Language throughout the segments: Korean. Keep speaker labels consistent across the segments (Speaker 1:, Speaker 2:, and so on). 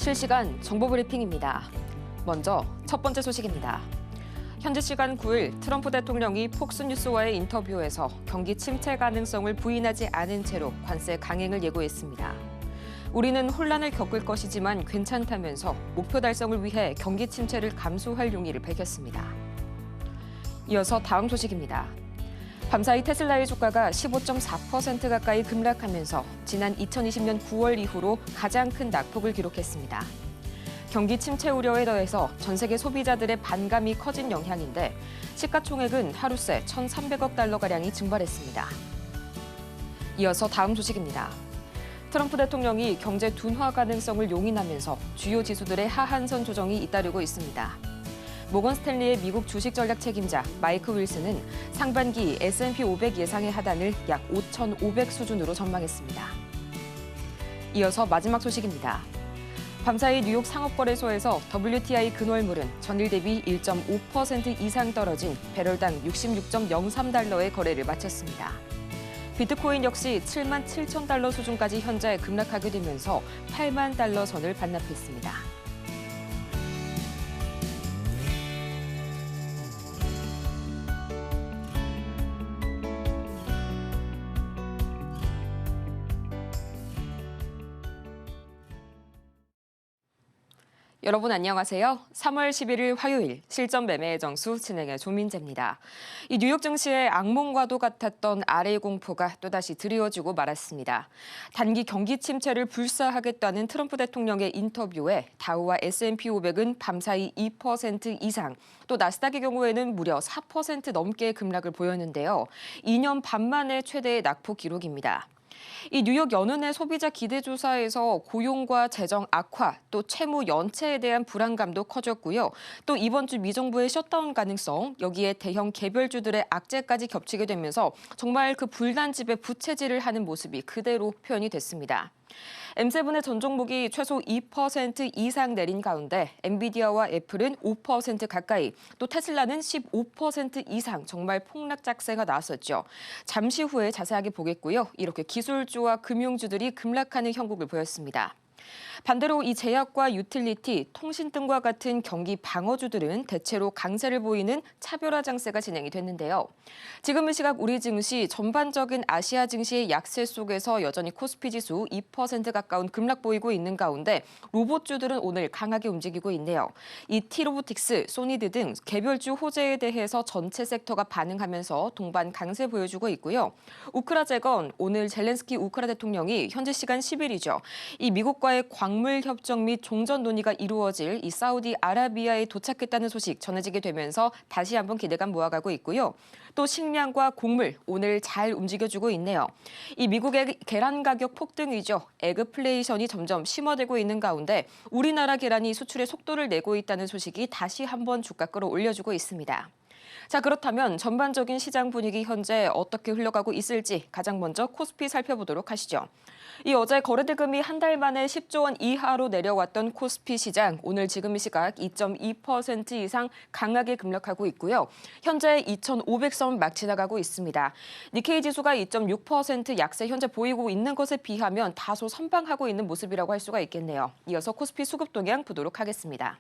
Speaker 1: 실시간 정보 브리핑입니다. 먼저 첫 번째 소식입니다. 현지 시간 9일 트럼프 대통령이 폭스뉴스와의 인터뷰에서 경기 침체 가능성을 부인하지 않은 채로 관세 강행을 예고했습니다. 우리는 혼란을 겪을 것이지만 괜찮다면서 목표 달성을 위해 경기 침체를 감수할 용의를 밝혔습니다. 이어서 다음 소식입니다. 밤사이 테슬라의 주가가 15.4% 가까이 급락하면서 지난 2020년 9월 이후로 가장 큰 낙폭을 기록했습니다. 경기 침체 우려에 더해서 전 세계 소비자들의 반감이 커진 영향인데 시가총액은 하루 새 1,300억 달러가량이 증발했습니다. 이어서 다음 소식입니다. 트럼프 대통령이 경제 둔화 가능성을 용인하면서 주요 지수들의 하한선 조정이 잇따르고 있습니다. 모건 스탠리의 미국 주식 전략 책임자 마이크 윌슨은 상반기 S&P 500 예상의 하단을 약 5,500 수준으로 전망했습니다. 이어서 마지막 소식입니다. 밤사이 뉴욕 상업거래소에서 WTI 근월물은 전일 대비 1.5% 이상 떨어진 배럴당 66.03달러의 거래를 마쳤습니다. 비트코인 역시 7만 7천 달러 수준까지 현재 급락하게 되면서 8만 달러 선을 반납했습니다. 여러분 안녕하세요. 3월 11일 화요일 실전 매매의 정수 진행의 조민재입니다. 이 뉴욕 증시의 악몽과도 같았던 아래 공포가 또다시 드리워지고 말았습니다. 단기 경기 침체를 불사하겠다는 트럼프 대통령의 인터뷰에 다우와 S&P 500은 밤사이 2% 이상, 또 나스닥의 경우에는 무려 4% 넘게 급락을 보였는데요. 2년 반 만에 최대의 낙폭 기록입니다. 이 뉴욕 연은의 소비자 기대조사에서 고용과 재정 악화, 또 채무 연체에 대한 불안감도 커졌고요. 또 이번 주 미정부의 셧다운 가능성, 여기에 대형 개별주들의 악재까지 겹치게 되면서 정말 그 불난집에 부채질을 하는 모습이 그대로 표현이 됐습니다. M7의 전 종목이 최소 2% 이상 내린 가운데 엔비디아와 애플은 5% 가까이, 또 테슬라는 15% 이상 정말 폭락 작세가 나왔었죠. 잠시 후에 자세하게 보겠고요. 이렇게 기술주와 금융주들이 급락하는 형국을 보였습니다. 반대로 이 제약과 유틸리티, 통신 등과 같은 경기 방어주들은 대체로 강세를 보이는 차별화 장세가 진행이 됐는데요. 지금 이 시각 우리 증시 전반적인 아시아 증시의 약세 속에서 여전히 코스피 지수 2% 가까운 급락 보이고 있는 가운데 로봇주들은 오늘 강하게 움직이고 있네요. 이 T로보틱스, 소니드 등 개별주 호재에 대해서 전체 섹터가 반응하면서 동반 강세 보여주고 있고요. 우크라제건 오늘 젤렌스키 우크라 대통령이 현지 시간 10일이죠. 이 미국과의 광물 협정 및 종전 논의가 이루어질 이 사우디아라비아에 도착했다는 소식 전해지게 되면서 다시 한번 기대감 모아가고 있고요. 또 식량과 곡물 오늘 잘 움직여주고 있네요. 이 미국의 계란 가격 폭등이죠. 에그플레이션이 점점 심화되고 있는 가운데 우리나라 계란이 수출의 속도를 내고 있다는 소식이 다시 한번 주가 끌어올려주고 있습니다. 자, 그렇다면 전반적인 시장 분위기 현재 어떻게 흘러가고 있을지 가장 먼저 코스피 살펴보도록 하시죠. 이 어제 거래대금이 한 달 만에 10조 원 이하로 내려왔던 코스피 시장, 오늘 지금 이 시각 2.2% 이상 강하게 급락하고 있고요. 현재 2,500선 막 지나가고 있습니다. 니케이 지수가 2.6% 약세 현재 보이고 있는 것에 비하면 다소 선방하고 있는 모습이라고 할 수가 있겠네요. 이어서 코스피 수급 동향 보도록 하겠습니다.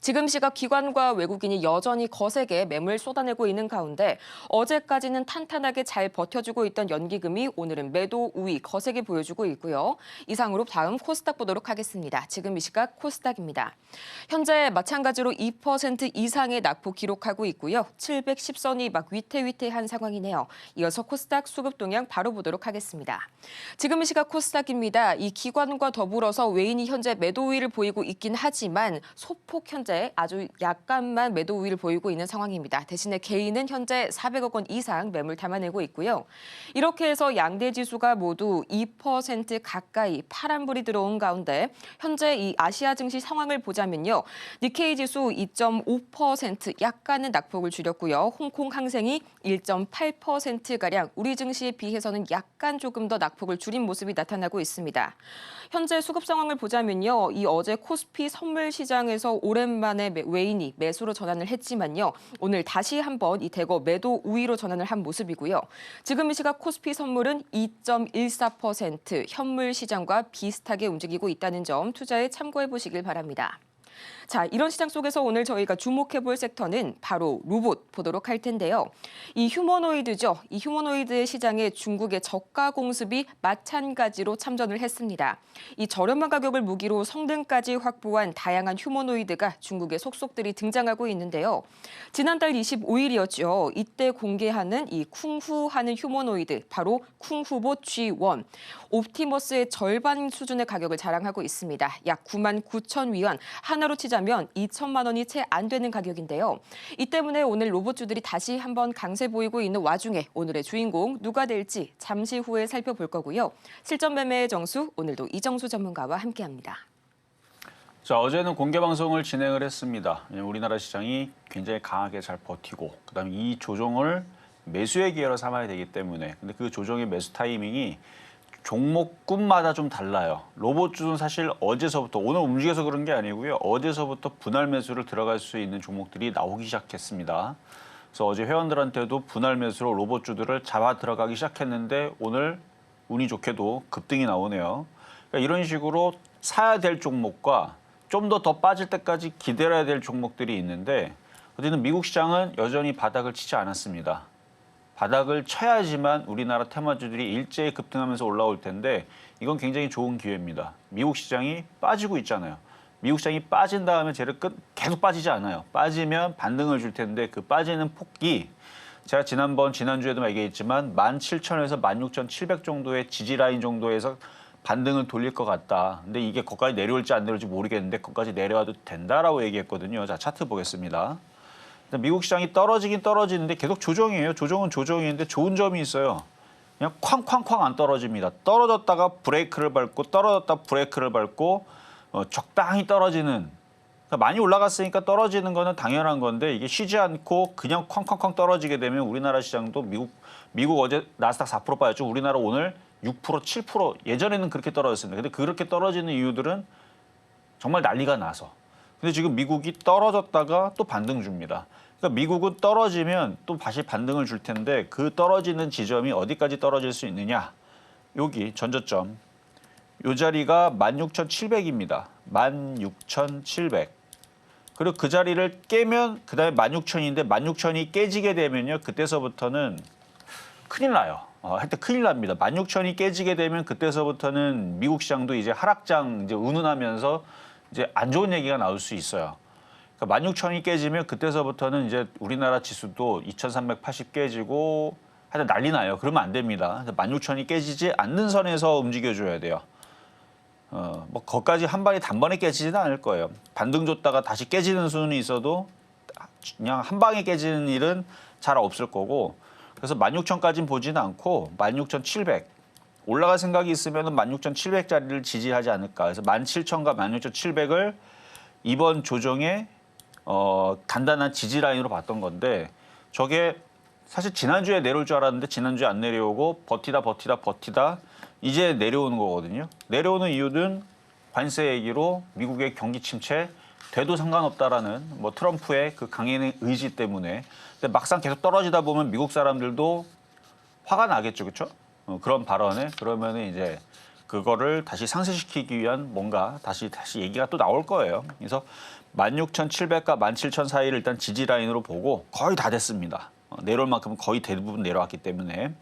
Speaker 1: 지금 시각 기관과 외국인이 여전히 거세게 매물 쏟아내고 있는 가운데 어제까지는 탄탄하게 잘 버텨주고 있던 연기금이 오늘은 매도 우위 거세게 보여주고 있고요. 이상으로 다음 코스닥 보도록 하겠습니다. 지금 이 시각 코스닥입니다. 현재 마찬가지로 2% 이상의 낙폭 기록하고 있고요. 710선이 막 위태위태한 상황이네요. 이어서 코스닥 수급 동향 바로 보도록 하겠습니다. 지금 이 시각 코스닥입니다. 이 기관과 더불어서 외인이 현재 매도 우위를 보이고 있긴 하지만 소폭 현재 아주 약간만 매도 우위를 보이고 있는 상황입니다. 대신에 개인은 현재 400억 원 이상 매물 담아내고 있고요. 이렇게 해서 양대 지수가 모두 2% 가까이 파란불이 들어온 가운데 현재 이 아시아 증시 상황을 보자면요. 니케이 지수 2.5% 약간은 낙폭을 줄였고요. 홍콩 항생이 1.8%가량 우리 증시에 비해서는 약간 조금 더 낙폭을 줄인 모습이 나타나고 있습니다. 현재 수급 상황을 보자면요. 이 어제 코스피 선물 시장에서 오랜만에 오랜만에 외인이 매수로 전환을 했지만요. 오늘 다시 한번 이 대거 매도 우위로 전환을 한 모습이고요. 지금 이 시각 코스피 선물은 2.14% 현물 시장과 비슷하게 움직이고 있다는 점 투자에 참고해 보시길 바랍니다. 자, 이런 시장 속에서 오늘 저희가 주목해 볼 섹터는 바로 로봇 보도록 할 텐데요. 이 휴머노이드죠. 이 휴머노이드 시장에 중국의 저가 공습이 마찬가지로 참전을 했습니다. 이 저렴한 가격을 무기로 성능까지 확보한 다양한 휴머노이드가 중국의 속속들이 등장하고 있는데요. 지난달 25일이었죠. 이때 공개하는 이 쿵후 하는 휴머노이드, 바로 쿵후봇 G1. 옵티머스의 절반 수준의 가격을 자랑하고 있습니다. 약 99,000위안, 하나로 치자면 2천만 원이 채 안 되는 가격인데요. 이 때문에 오늘 로봇주들이 다시 한번 강세 보이고 있는 와중에 오늘의 주인공 누가 될지 잠시 후에 살펴볼 거고요. 실전 매매의 정수, 오늘도 이정수 전문가와 함께합니다.
Speaker 2: 자, 어제는 공개 방송을 진행을 했습니다. 우리나라 시장이 굉장히 강하게 잘 버티고, 그다음에 이 조정을 매수의 기회로 삼아야 되기 때문에, 근데 그 조정의 매수 타이밍이 종목군마다 좀 달라요. 로봇주는 사실 어제서부터, 오늘 움직여서 그런 게 아니고요. 어제서부터 분할 매수를 들어갈 수 있는 종목들이 나오기 시작했습니다. 그래서 어제 회원들한테도 분할 매수로 로봇주들을 잡아 들어가기 시작했는데 오늘 운이 좋게도 급등이 나오네요. 그러니까 이런 식으로 사야 될 종목과 좀 더 빠질 때까지 기다려야 될 종목들이 있는데, 어쨌든 미국 시장은 여전히 바닥을 치지 않았습니다. 바닥을 쳐야지만 우리나라 테마주들이 일제히 급등하면서 올라올 텐데, 이건 굉장히 좋은 기회입니다. 미국 시장이 빠지고 있잖아요. 미국 시장이 빠진 다음에 계속 빠지지 않아요. 빠지면 반등을 줄 텐데, 그 빠지는 폭이 제가 지난주에도 얘기했지만 17,000에서 16,700 정도의 지지 라인 정도에서 반등을 돌릴 것 같다. 근데 이게 거기까지 내려올지 안 내려올지 모르겠는데 거기까지 내려와도 된다라고 얘기했거든요. 자, 차트 보겠습니다. 미국 시장이 떨어지긴 떨어지는데 계속 조정이에요. 조정은 조정인데 좋은 점이 있어요. 그냥 쾅쾅쾅 안 떨어집니다. 떨어졌다가 브레이크를 밟고 떨어졌다 브레이크를 밟고 적당히 떨어지는, 그러니까 많이 올라갔으니까 떨어지는 거는 당연한 건데, 이게 쉬지 않고 그냥 쾅쾅쾅 떨어지게 되면 우리나라 시장도 미국 어제 나스닥 4% 빠졌죠. 우리나라 오늘 6%, 7%, 예전에는 그렇게 떨어졌습니다. 근데 그렇게 떨어지는 이유들은 정말 난리가 나서. 근데 지금 미국이 떨어졌다가 또 반등 줍니다. 그러니까 미국은 떨어지면 또 다시 반등을 줄 텐데, 그 떨어지는 지점이 어디까지 떨어질 수 있느냐. 여기 전저점. 이 자리가 16,700입니다. 16,700. 그리고 그 자리를 깨면 그다음에 16,000인데 16,000이 깨지게 되면요. 그때서부터는 큰일 나요. 하여튼 큰일 납니다. 16,000이 깨지게 되면 그때서부터는 미국 시장도 이제 하락장 이제 운운하면서 이제 안 좋은 얘기가 나올 수 있어요. 그러니까 16,000이 깨지면 그때서부터는 이제 우리나라 지수도 2,380 깨지고 하여튼 난리 나요. 그러면 안 됩니다. 16,000이 깨지지 않는 선에서 움직여줘야 돼요. 뭐 거기까지 한 방에 단번에 깨지지는 않을 거예요. 반등 줬다가 다시 깨지는 수는 있어도 그냥 한 방에 깨지는 일은 잘 없을 거고, 그래서 16,000까지는 보지는 않고 16,700 올라갈 생각이 있으면 16,700짜리를 지지하지 않을까. 그래서 17,000과 16,700을 이번 조정에 간단한 지지 라인으로 봤던 건데, 저게 사실 지난주에 내려올 줄 알았는데 지난주에 안 내려오고 버티다 이제 내려오는 거거든요. 내려오는 이유는 관세 얘기로 미국의 경기 침체 돼도 상관없다라는 뭐 트럼프의 그 강인의 의지 때문에. 근데 막상 계속 떨어지다 보면 미국 사람들도 화가 나겠죠, 그렇죠? 그런 발언에. 그러면은 이제 그거를 다시 상쇄시키기 위한 뭔가 다시 얘기가 또 나올 거예요. 그래서 16,700과 17,000 사이를 일단 지지 라인으로 보고 거의 다 됐습니다. 내려올 만큼은 거의 대부분 내려왔기 때문에.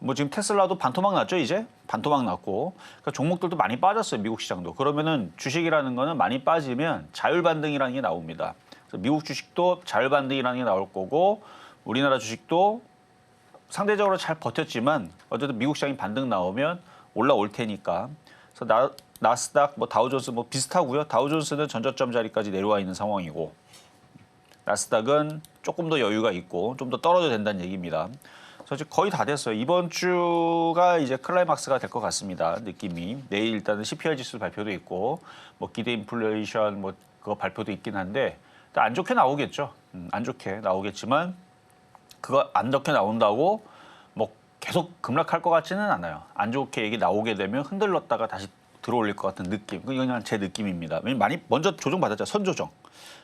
Speaker 2: 뭐 지금 테슬라도 반토막 났죠, 이제? 반토막 났고. 그러니까 종목들도 많이 빠졌어요, 미국 시장도. 그러면은 주식이라는 거는 많이 빠지면 자율 반등이라는 게 나옵니다. 그래서 미국 주식도 자율 반등이라는 게 나올 거고, 우리나라 주식도 상대적으로 잘 버텼지만 어쨌든 미국 시장이 반등 나오면 올라올 테니까. 그래서 나스닥, 뭐 다우존스 뭐 비슷하고요. 다우존스는 전저점 자리까지 내려와 있는 상황이고, 나스닥은 조금 더 여유가 있고 좀 더 떨어져야 된다는 얘기입니다. 그래서 거의 다 됐어요. 이번 주가 이제 클라이막스가 될 것 같습니다. 느낌이. 내일 일단은 CPI 지수 발표도 있고, 뭐 기대 인플레이션 뭐 그거 발표도 있긴 한데, 안 좋게 나오겠죠. 안 좋게 나오겠지만, 그거 안 좋게 나온다고 뭐 계속 급락할 것 같지는 않아요. 안 좋게 얘기 나오게 되면 흔들렸다가 다시 들어올릴 것 같은 느낌. 이건 그냥 제 느낌입니다. 왜냐면 많이 먼저 조정받았죠. 선조정.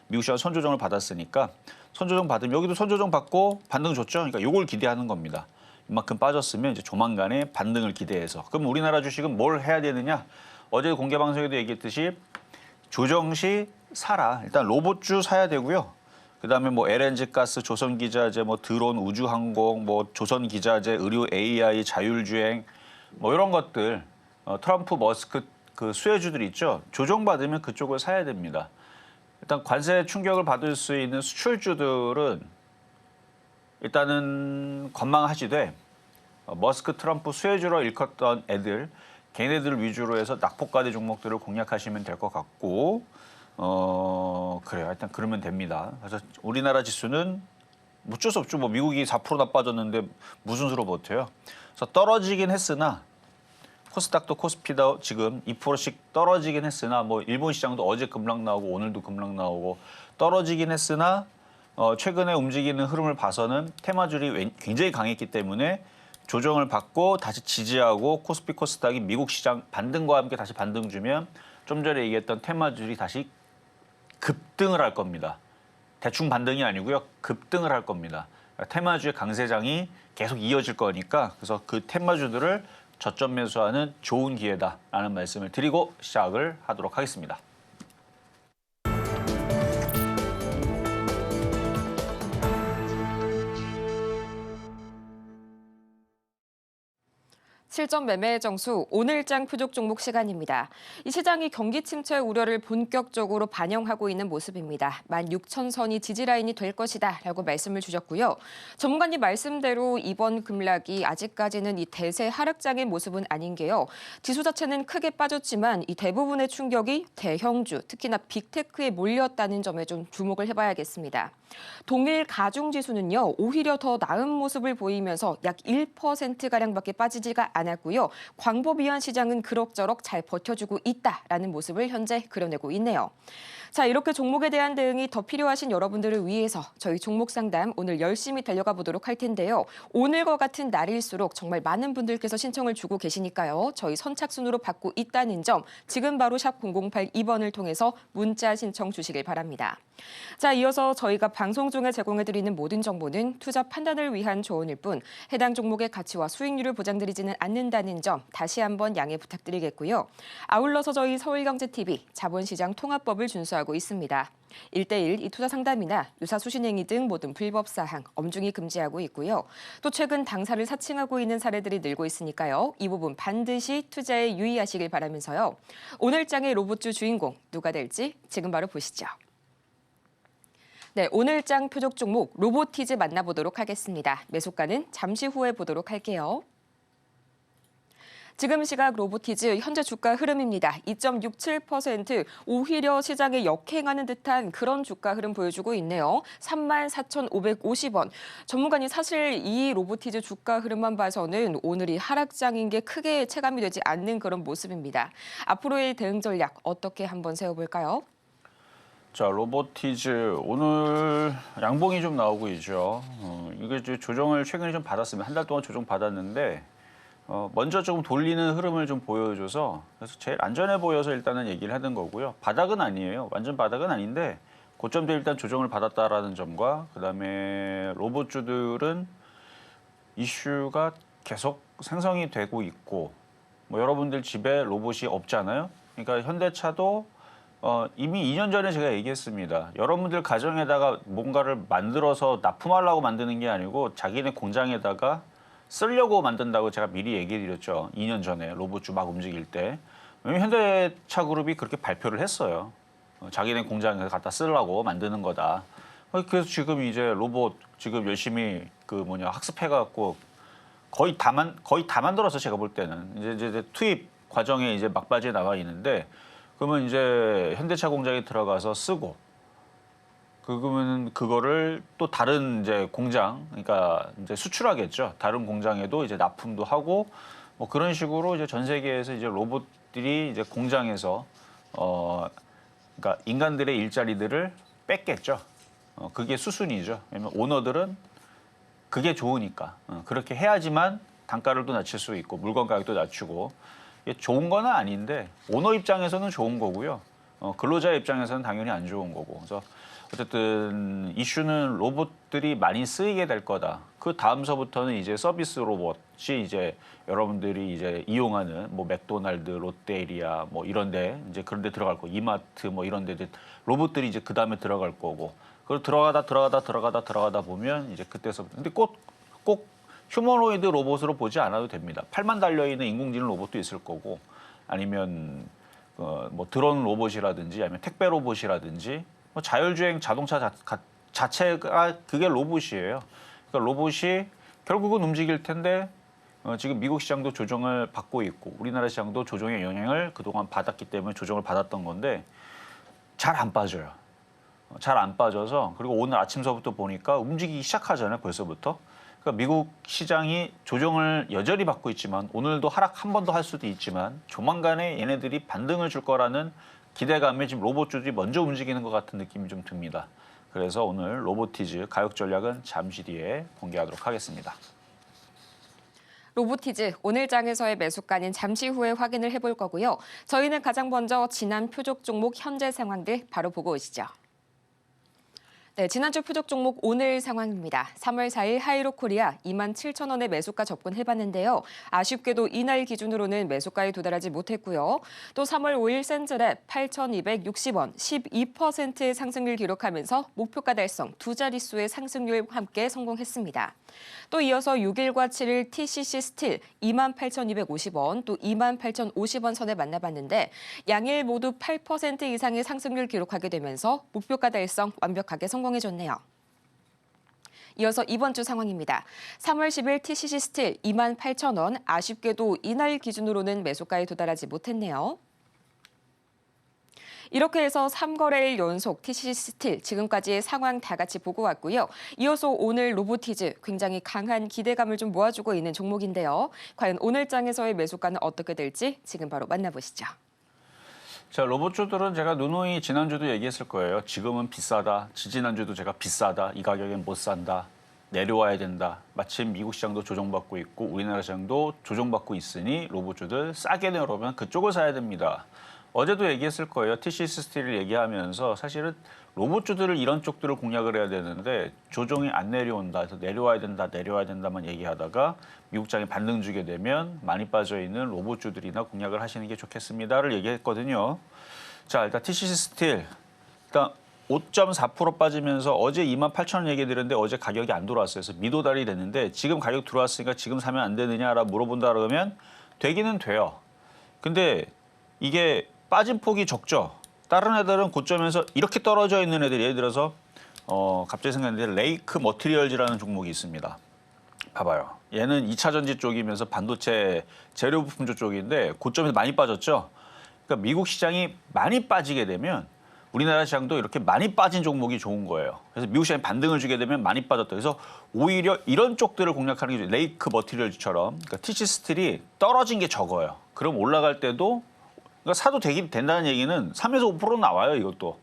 Speaker 2: 미국 시장 선조정을 받았으니까 선조정 받으면 여기도 선조정 받고 반등 줬죠. 그러니까 요걸 기대하는 겁니다. 이만큼 빠졌으면 이제 조만간에 반등을 기대해서. 그럼 우리나라 주식은 뭘 해야 되느냐? 어제 공개 방송에도 얘기했듯이 조정 시 사라. 일단 로봇주 사야 되고요. 그다음에 뭐 LNG 가스, 조선 기자재, 뭐 드론, 우주항공, 뭐 조선 기자재, 의료 AI, 자율주행 뭐 이런 것들 트럼프, 머스크 그 수혜주들 있죠. 조정받으면 그쪽을 사야 됩니다. 일단 관세 충격을 받을 수 있는 수출주들은 일단은 관망하시되 머스크, 트럼프 수혜주로 일컫던 애들, 걔네들 위주로 해서 낙폭과대 종목들을 공략하시면 될 것 같고 그래요. 일단 그러면 됩니다. 그래서 우리나라 지수는 어쩔 수 없죠. 뭐 미국이 4%나 빠졌는데 무슨 수로 버텨요. 그래서 떨어지긴 했으나 코스닥도 코스피도 지금 2%씩 떨어지긴 했으나 뭐 일본 시장도 어제 급락 나오고 오늘도 급락 나오고 떨어지긴 했으나 최근에 움직이는 흐름을 봐서는 테마줄이 굉장히 강했기 때문에 조정을 받고 다시 지지하고 코스피 코스닥이 미국 시장 반등과 함께 다시 반등 주면 좀 전에 얘기했던 테마줄이 다시 급등을 할 겁니다. 대충 반등이 아니고요. 급등을 할 겁니다. 테마주의 강세장이 계속 이어질 거니까 그래서 그 테마주들을 저점 매수하는 좋은 기회다라는 말씀을 드리고 시작을 하도록 하겠습니다.
Speaker 1: 실전 매매의 정수 오늘장 표적 종목 시간입니다. 이 시장이 경기 침체 우려를 본격적으로 반영하고 있는 모습입니다. 16,000선이 지지라인이 될 것이다 라고 말씀을 주셨고요. 전문가님 말씀대로 이번 급락이 아직까지는 이 대세 하락장의 모습은 아닌 게요. 지수 자체는 크게 빠졌지만 이 대부분의 충격이 대형주, 특히나 빅테크에 몰렸다는 점에 좀 주목을 해봐야겠습니다. 동일 가중지수는요. 오히려 더 나은 모습을 보이면서 약 1%가량밖에 빠지지가 않았고요. 광범위한 시장은 그럭저럭 잘 버텨주고 있다라는 모습을 현재 그려내고 있네요. 자, 이렇게 종목에 대한 대응이 더 필요하신 여러분들을 위해서 저희 종목 상담 오늘 열심히 달려가 보도록 할 텐데요. 오늘과 같은 날일수록 정말 많은 분들께서 신청을 주고 계시니까요. 저희 선착순으로 받고 있다는 점 지금 바로 샵 0082번을 통해서 문자 신청 주시길 바랍니다. 자, 이어서 저희가 방송 중에 제공해드리는 모든 정보는 투자 판단을 위한 조언일 뿐 해당 종목의 가치와 수익률을 보장드리지는 않는다는 점 다시 한번 양해 부탁드리겠고요. 아울러서 저희 서울경제TV 자본시장 통합법을 준수하고 있습니다. 1:1 이 투자 상담이나 유사 수신행위 등 모든 불법 사항 엄중히 금지하고 있고요. 또 최근 당사를 사칭하고 있는 사례들이 늘고 있으니까요. 이 부분 반드시 투자에 유의하시길 바라면서요. 오늘 장의 로봇주 주인공 누가 될지 지금 바로 보시죠. 네, 오늘 장 표적 종목 로보티즈 만나보도록 하겠습니다. 매수가는 잠시 후에 보도록 할게요. 지금 시각 로보티즈 현재 주가 흐름입니다. 2.67% 오히려 시장에 역행하는 듯한 그런 주가 흐름 보여주고 있네요. 34,550원. 전문가님 사실 이 로보티즈 주가 흐름만 봐서는 오늘이 하락장인 게 크게 체감이 되지 않는 그런 모습입니다. 앞으로의 대응 전략 어떻게 한번 세워볼까요?
Speaker 2: 자, 로보티즈 오늘 양봉이 좀 나오고 있죠. 이게 조정을 최근에 좀 받았으면 한 달 동안 조정 받았는데 먼저 조금 돌리는 흐름을 좀 보여줘서 그래서 제일 안전해 보여서 일단은 얘기를 하는 거고요. 바닥은 아니에요. 완전 바닥은 아닌데 고점대 일단 조정을 받았다라는 점과 그다음에 로봇주들은 이슈가 계속 생성이 되고 있고 뭐 여러분들 집에 로봇이 없잖아요. 그러니까 현대차도 이미 2년 전에 제가 얘기했습니다. 여러분들 가정에다가 뭔가를 만들어서 납품하려고 만드는 게 아니고 자기네 공장에다가 쓰려고 만든다고 제가 미리 얘기해 드렸죠. 2년 전에 로봇주 막 움직일 때. 현대차 그룹이 그렇게 발표를 했어요. 자기네 공장에 갖다 쓰려고 만드는 거다. 그래서 지금 이제 로봇 지금 열심히 학습해 갖고 거의 다 만들어서 제가 볼 때는 이제 투입 과정에 이제 막바지에 나와 있는데 그러면 이제 현대차 공장에 들어가서 쓰고 그러면 그거를 또 다른 이제 공장, 그러니까 이제 수출하겠죠. 다른 공장에도 이제 납품도 하고 뭐 그런 식으로 이제 전 세계에서 이제 로봇들이 이제 공장에서 그러니까 인간들의 일자리들을 뺏겠죠. 그게 수순이죠. 왜냐면 오너들은 그게 좋으니까 그렇게 해야지만 단가를 또 낮출 수 있고 물건 가격도 낮추고 이게 좋은 건 아닌데 오너 입장에서는 좋은 거고요. 근로자 입장에서는 당연히 안 좋은 거고. 그래서 어쨌든 이슈는 로봇들이 많이 쓰이게 될 거다. 그 다음서부터는 이제 서비스 로봇이 이제 여러분들이 이제 이용하는 뭐 맥도날드, 롯데리아 뭐 이런데 이제 그런데 들어갈 거, 이마트 뭐 이런데 로봇들이 이제 그 다음에 들어갈 거고. 그걸 들어가다 보면 이제 그때서부터. 근데 꼭 휴머노이드 로봇으로 보지 않아도 됩니다. 팔만 달려 있는 인공지능 로봇도 있을 거고, 아니면 뭐 드론 로봇이라든지 아니면 택배 로봇이라든지 뭐 자율주행 자동차 자체가 그게 로봇이에요. 그러니까 로봇이 결국은 움직일 텐데 지금 미국 시장도 조정을 받고 있고 우리나라 시장도 조정의 영향을 그동안 받았기 때문에 조정을 받았던 건데 잘 안 빠져요. 잘 안 빠져서 그리고 오늘 아침서부터 보니까 움직이기 시작하잖아요. 벌써부터. 그러니까 미국 시장이 조정을 여전히 받고 있지만 오늘도 하락 한 번 더 할 수도 있지만 조만간에 얘네들이 반등을 줄 거라는 기대감에 지금 로봇주들이 먼저 움직이는 것 같은 느낌이 좀 듭니다. 그래서 오늘 로보티즈 가격 전략은 잠시 뒤에 공개하도록 하겠습니다.
Speaker 1: 로보티즈 오늘 장에서의 매수가는 잠시 후에 확인을 해볼 거고요. 저희는 가장 먼저 지난 표적 종목 현재 상황들 바로 보고 오시죠. 네, 지난주 표적 종목 오늘 상황입니다. 3월 4일 하이로코리아 27,000원에 매수가 접근해봤는데요. 아쉽게도 이날 기준으로는 매수가에 도달하지 못했고요. 또 3월 5일 센즈랩 8,260원 12%의 상승률 기록하면서 목표가 달성 두 자릿수의 상승률 함께 성공했습니다. 또 이어서 6일과 7일 TCC 스틸 28,250원 또 28,050원 선에 만나봤는데 양일 모두 8% 이상의 상승률 기록하게 되면서 목표가 달성 완벽하게 성공해줬네요. 이어서 이번 주 상황입니다. 3월 10일 TCC 스틸 28,000원 아쉽게도 이날 기준으로는 매수가에 도달하지 못했네요. 이렇게 해서 3거래일 연속 TCC 스틸 지금까지의 상황 다 같이 보고 왔고요. 이어서 오늘 로보티즈 굉장히 강한 기대감을 좀 모아주고 있는 종목인데요. 과연 오늘 장에서의 매수가는 어떻게 될지 지금 바로 만나보시죠.
Speaker 2: 자, 로봇주들은 제가 누누이 지난주도 얘기했을 거예요. 지금은 비싸다. 지지난주도 제가 비싸다. 이 가격엔 못 산다. 내려와야 된다. 마침 미국 시장도 조정받고 있고 우리나라 시장도 조정받고 있으니 로봇주들 싸게 내려오면 그쪽을 사야 됩니다. 어제도 얘기했을 거예요. TCC 스틸을 얘기하면서 사실은 로봇주들을 이런 쪽들을 공략을 해야 되는데 조정이 안 내려온다. 그래서 내려와야 된다만 얘기하다가 미국장에 반등 주게 되면 많이 빠져있는 로봇주들이나 공략을 하시는 게 좋겠습니다를 얘기했거든요. 자, 일단 TCC 스틸 일단 5.4% 빠지면서 어제 28,000원 얘기 드렸는데 어제 가격이 안 돌아왔어요. 그래서 미도달이 됐는데 지금 가격 들어왔으니까 지금 사면 안 되느냐라 물어본다 그러면 되기는 돼요. 근데 이게 빠진 폭이 적죠. 다른 애들은 고점에서 이렇게 떨어져 있는 애들 예를 들어서 갑자기 생각났는데 레이크 머티리얼즈라는 종목이 있습니다. 봐봐요. 얘는 2차 전지 쪽이면서 반도체 재료 부품조 쪽인데 고점에서 많이 빠졌죠. 그러니까 미국 시장이 많이 빠지게 되면 우리나라 시장도 이렇게 많이 빠진 종목이 좋은 거예요. 그래서 미국 시장이 반등을 주게 되면 많이 빠졌다. 그래서 오히려 이런 쪽들을 공략하는 게 레이크 머티리얼즈처럼 그러니까 TCC 스틸이 떨어진 게 적어요. 그럼 올라갈 때도 그러니까 사도 된다는 얘기는 3에서 5% 나와요, 이것도.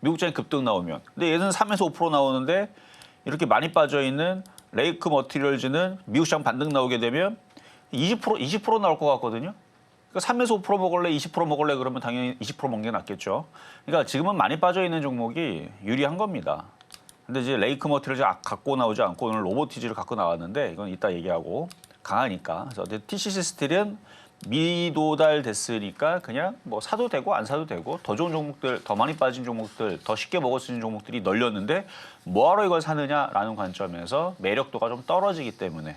Speaker 2: 미국장이 급등 나오면. 근데 얘는 3에서 5% 나오는데 이렇게 많이 빠져 있는 레이크 머티리얼즈는 미국 시장 반등 나오게 되면 20% 나올 것 같거든요. 그러니까 3에서 5% 먹을래, 20% 먹을래 그러면 당연히 20% 먹는 게 낫겠죠. 그러니까 지금은 많이 빠져 있는 종목이 유리한 겁니다. 근데 이제 레이크 머티리얼즈 갖고 나오지 않고 오늘 로보티즈를 갖고 나왔는데 이건 이따 얘기하고 강하니까. 그래서 TCC 스틸은 미도달 됐으니까 그냥 뭐 사도 되고 안 사도 되고 더 좋은 종목들, 더 많이 빠진 종목들, 더 쉽게 먹을 수 있는 종목들이 널렸는데 뭐하러 이걸 사느냐라는 관점에서 매력도가 좀 떨어지기 때문에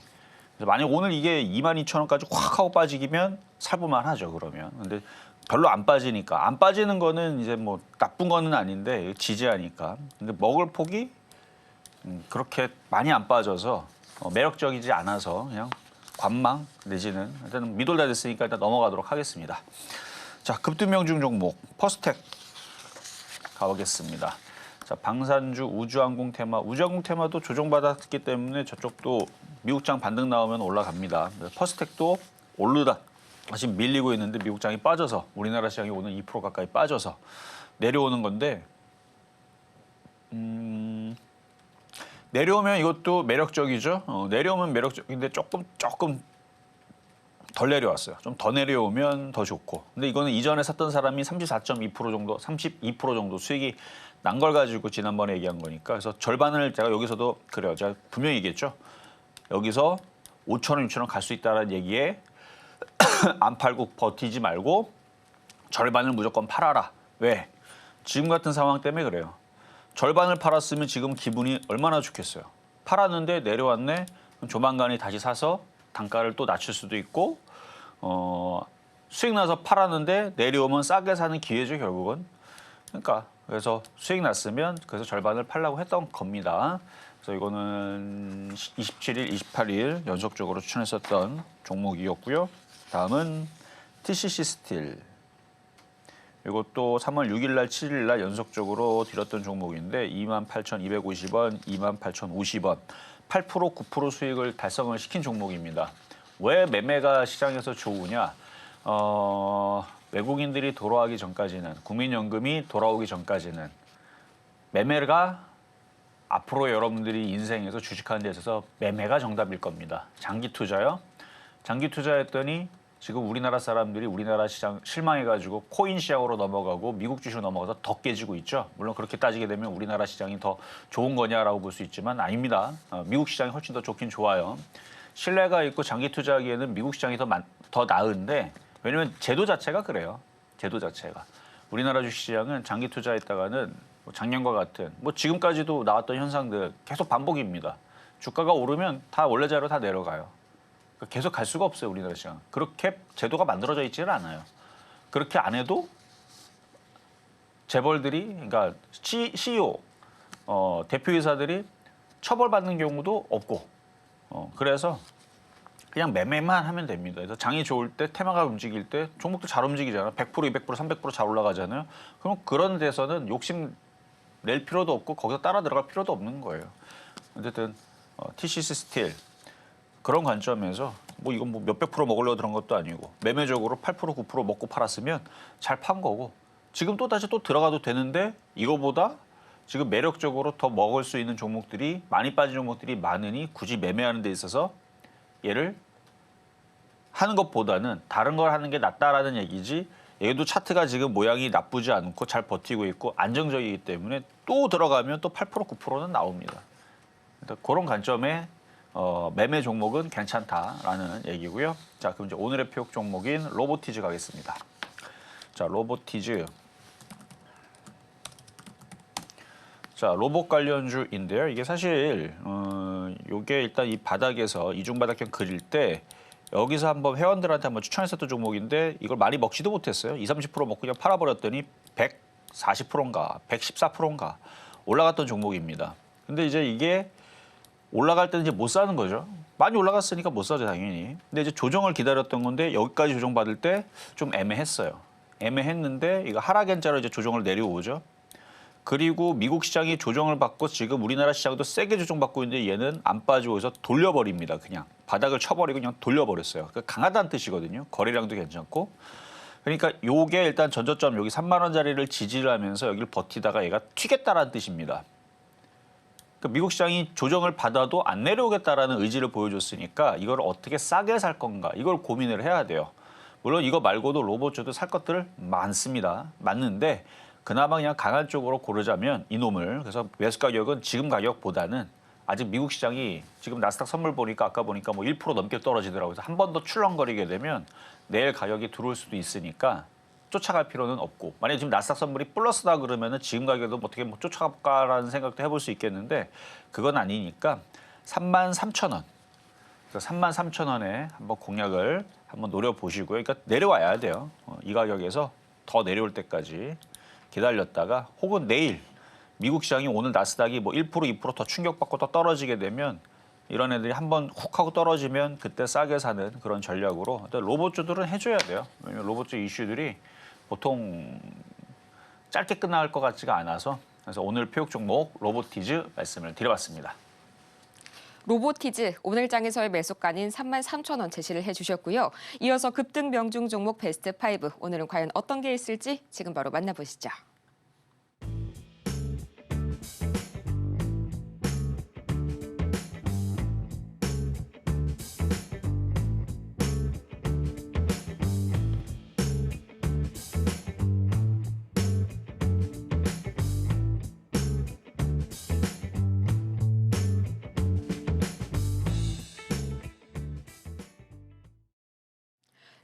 Speaker 2: 그래서 만약 오늘 이게 22,000원까지 확 하고 빠지기면 살볼만 하죠, 그러면. 근데 별로 안 빠지니까. 안 빠지는 거는 이제 뭐 나쁜 거는 아닌데 지지하니까. 근데 먹을 폭이 그렇게 많이 안 빠져서 매력적이지 않아서 그냥 관망 내지는 일단 미돌다 됐으니까 일단 넘어가도록 하겠습니다. 자, 급등명중 종목 퍼스텍 가보겠습니다. 자, 방산주 우주항공 테마도 조정받았기 때문에 저쪽도 미국장 반등 나오면 올라갑니다. 퍼스텍도 오르다 지금 밀리고 있는데 미국장이 빠져서 우리나라 시장이 오늘 2% 가까이 빠져서 내려오는 건데 내려오면 이것도 매력적이죠. 내려오면 매력적인데 조금 덜 내려왔어요. 좀 더 내려오면 더 좋고. 근데 이거는 이전에 샀던 사람이 34.2% 정도, 32% 정도 수익이 난 걸 가지고 지난번에 얘기한 거니까. 그래서 절반을 제가 여기서도 그래요. 제가 분명히 얘기했죠. 여기서 5,000원, 6,000원 갈 수 있다는 얘기에 안 팔고 버티지 말고 절반을 무조건 팔아라. 왜? 지금 같은 상황 때문에 그래요. 절반을 팔았으면 지금 기분이 얼마나 좋겠어요. 팔았는데 내려왔네. 그럼 조만간에 다시 사서 단가를 또 낮출 수도 있고 수익 나서 팔았는데 내려오면 싸게 사는 기회죠, 결국은. 그러니까 그래서 수익 났으면 그래서 절반을 팔라고 했던 겁니다. 그래서 이거는 27일, 28일 연속적으로 추천했었던 종목이었고요. 다음은 TCC 스틸. 이것도 3월 6일 날, 7일 날 연속적으로 드렸던 종목인데 28,250원, 28,050원, 8%, 9% 수익을 달성을 시킨 종목입니다. 왜 매매가 시장에서 좋으냐? 외국인들이 돌아가기 전까지는, 국민연금이 돌아오기 전까지는 매매가 앞으로 여러분들이 인생에서 주식하는 데 있어서 매매가 정답일 겁니다. 장기 투자요? 장기 투자했더니 지금 우리나라 사람들이 우리나라 시장 실망해가지고 코인 시장으로 넘어가고 미국 주식으로 넘어가서 더 깨지고 있죠. 물론 그렇게 따지게 되면 우리나라 시장이 더 좋은 거냐라고 볼 수 있지만 아닙니다. 미국 시장이 훨씬 더 좋긴 좋아요. 신뢰가 있고 장기 투자하기에는 미국 시장이 더 나은데 왜냐면 제도 자체가 그래요. 제도 자체가. 우리나라 주식시장은 장기 투자했다가는 작년과 같은 지금까지도 나왔던 현상들 계속 반복입니다. 주가가 오르면 다 원래 자리로 다 내려가요. 계속 갈 수가 없어요, 우리나라 시장. 그렇게 제도가 만들어져 있지는 않아요. 그렇게 안 해도 재벌들이, 그러니까 CEO, 대표이사들이 처벌받는 경우도 없고, 그래서 그냥 매매만 하면 됩니다. 그래서 장이 좋을 때, 테마가 움직일 때 종목도 잘 움직이잖아요. 100%, 200%, 300% 잘 올라가잖아요. 그럼 그런 데서는 욕심 낼 필요도 없고 거기서 따라 들어갈 필요도 없는 거예요. 어쨌든 TCC 스틸. 그런 관점에서 이건 몇백 프로 먹으려고 들은 것도 아니고 매매적으로 8%, 9% 먹고 팔았으면 잘 판 거고 지금 또 다시 또 들어가도 되는데 이거보다 지금 매력적으로 더 먹을 수 있는 종목들이 많이 빠진 종목들이 많으니 굳이 매매하는 데 있어서 얘를 하는 것보다는 다른 걸 하는 게 낫다라는 얘기지. 얘도 차트가 지금 모양이 나쁘지 않고 잘 버티고 있고 안정적이기 때문에 또 들어가면 또 8%, 9%는 나옵니다. 그런 관점에 매매 종목은 괜찮다라는 얘기고요. 자, 그럼 이제 오늘의 표역 종목인 로보티즈 가겠습니다. 자, 로보티즈. 자, 로봇 관련주인데요. 이게 사실 요게 일단 이 바닥에서 이중바닥형 그릴 때 여기서 한번 회원들한테 한번 추천했었던 종목인데 이걸 많이 먹지도 못했어요. 20, 30% 먹고 그냥 팔아버렸더니 140%인가 114%인가 올라갔던 종목입니다. 근데 이제 이게 올라갈 때는 이제 못 사는 거죠. 많이 올라갔으니까 못 사죠, 당연히. 근데 이제 조정을 기다렸던 건데 여기까지 조정받을 때 좀 애매했어요. 애매했는데 이거 하락연자로 이제 조정을 내려오죠. 그리고 미국 시장이 조정을 받고 지금 우리나라 시장도 세게 조정받고 있는데 얘는 안 빠지고 해서 돌려버립니다. 그냥 바닥을 쳐버리고 그냥 돌려버렸어요. 그러니까 강하다는 뜻이거든요. 거래량도 괜찮고. 그러니까 요게 일단 전저점 여기 3만 원짜리를 지지를 하면서 여기를 버티다가 얘가 튀겠다라는 뜻입니다. 미국 시장이 조정을 받아도 안 내려오겠다라는 의지를 보여줬으니까 이걸 어떻게 싸게 살 건가 이걸 고민을 해야 돼요. 물론 이거 말고도 로봇주도 살 것들 많습니다. 맞는데 그나마 그냥 강한 쪽으로 고르자면 이놈을 그래서 매수 가격은 지금 가격보다는 아직 미국 시장이 지금 나스닥 선물 보니까 아까 보니까 1% 넘게 떨어지더라고요. 그래서 한 번 더 출렁거리게 되면 내일 가격이 들어올 수도 있으니까 쫓아갈 필요는 없고 만약에 지금 나스닥 선물이 플러스다 그러면은 지금 가격도 어떻게 쫓아갈까라는 생각도 해볼 수 있겠는데 그건 아니니까 33,000원. 그래서 33,000원에 한번 공략을 한번 노려보시고요. 그러니까 내려와야 돼요. 이 가격에서 더 내려올 때까지 기다렸다가 혹은 내일 미국 시장이 오늘 나스닥이 1%, 2% 더 충격받고 더 떨어지게 되면 이런 애들이 한번 훅 하고 떨어지면 그때 싸게 사는 그런 전략으로 로봇주들은 해줘야 돼요. 왜냐면 로봇주 이슈들이 보통 짧게 끝날 것 같지가 않아서 그래서 오늘 표역 종목 로보티즈 말씀을 드려봤습니다.
Speaker 1: 로보티즈 오늘 장에서의 매수가는 33,000원 제시를 해주셨고요. 이어서 급등 명중 종목 베스트 5 오늘은 과연 어떤 게 있을지 지금 바로 만나보시죠.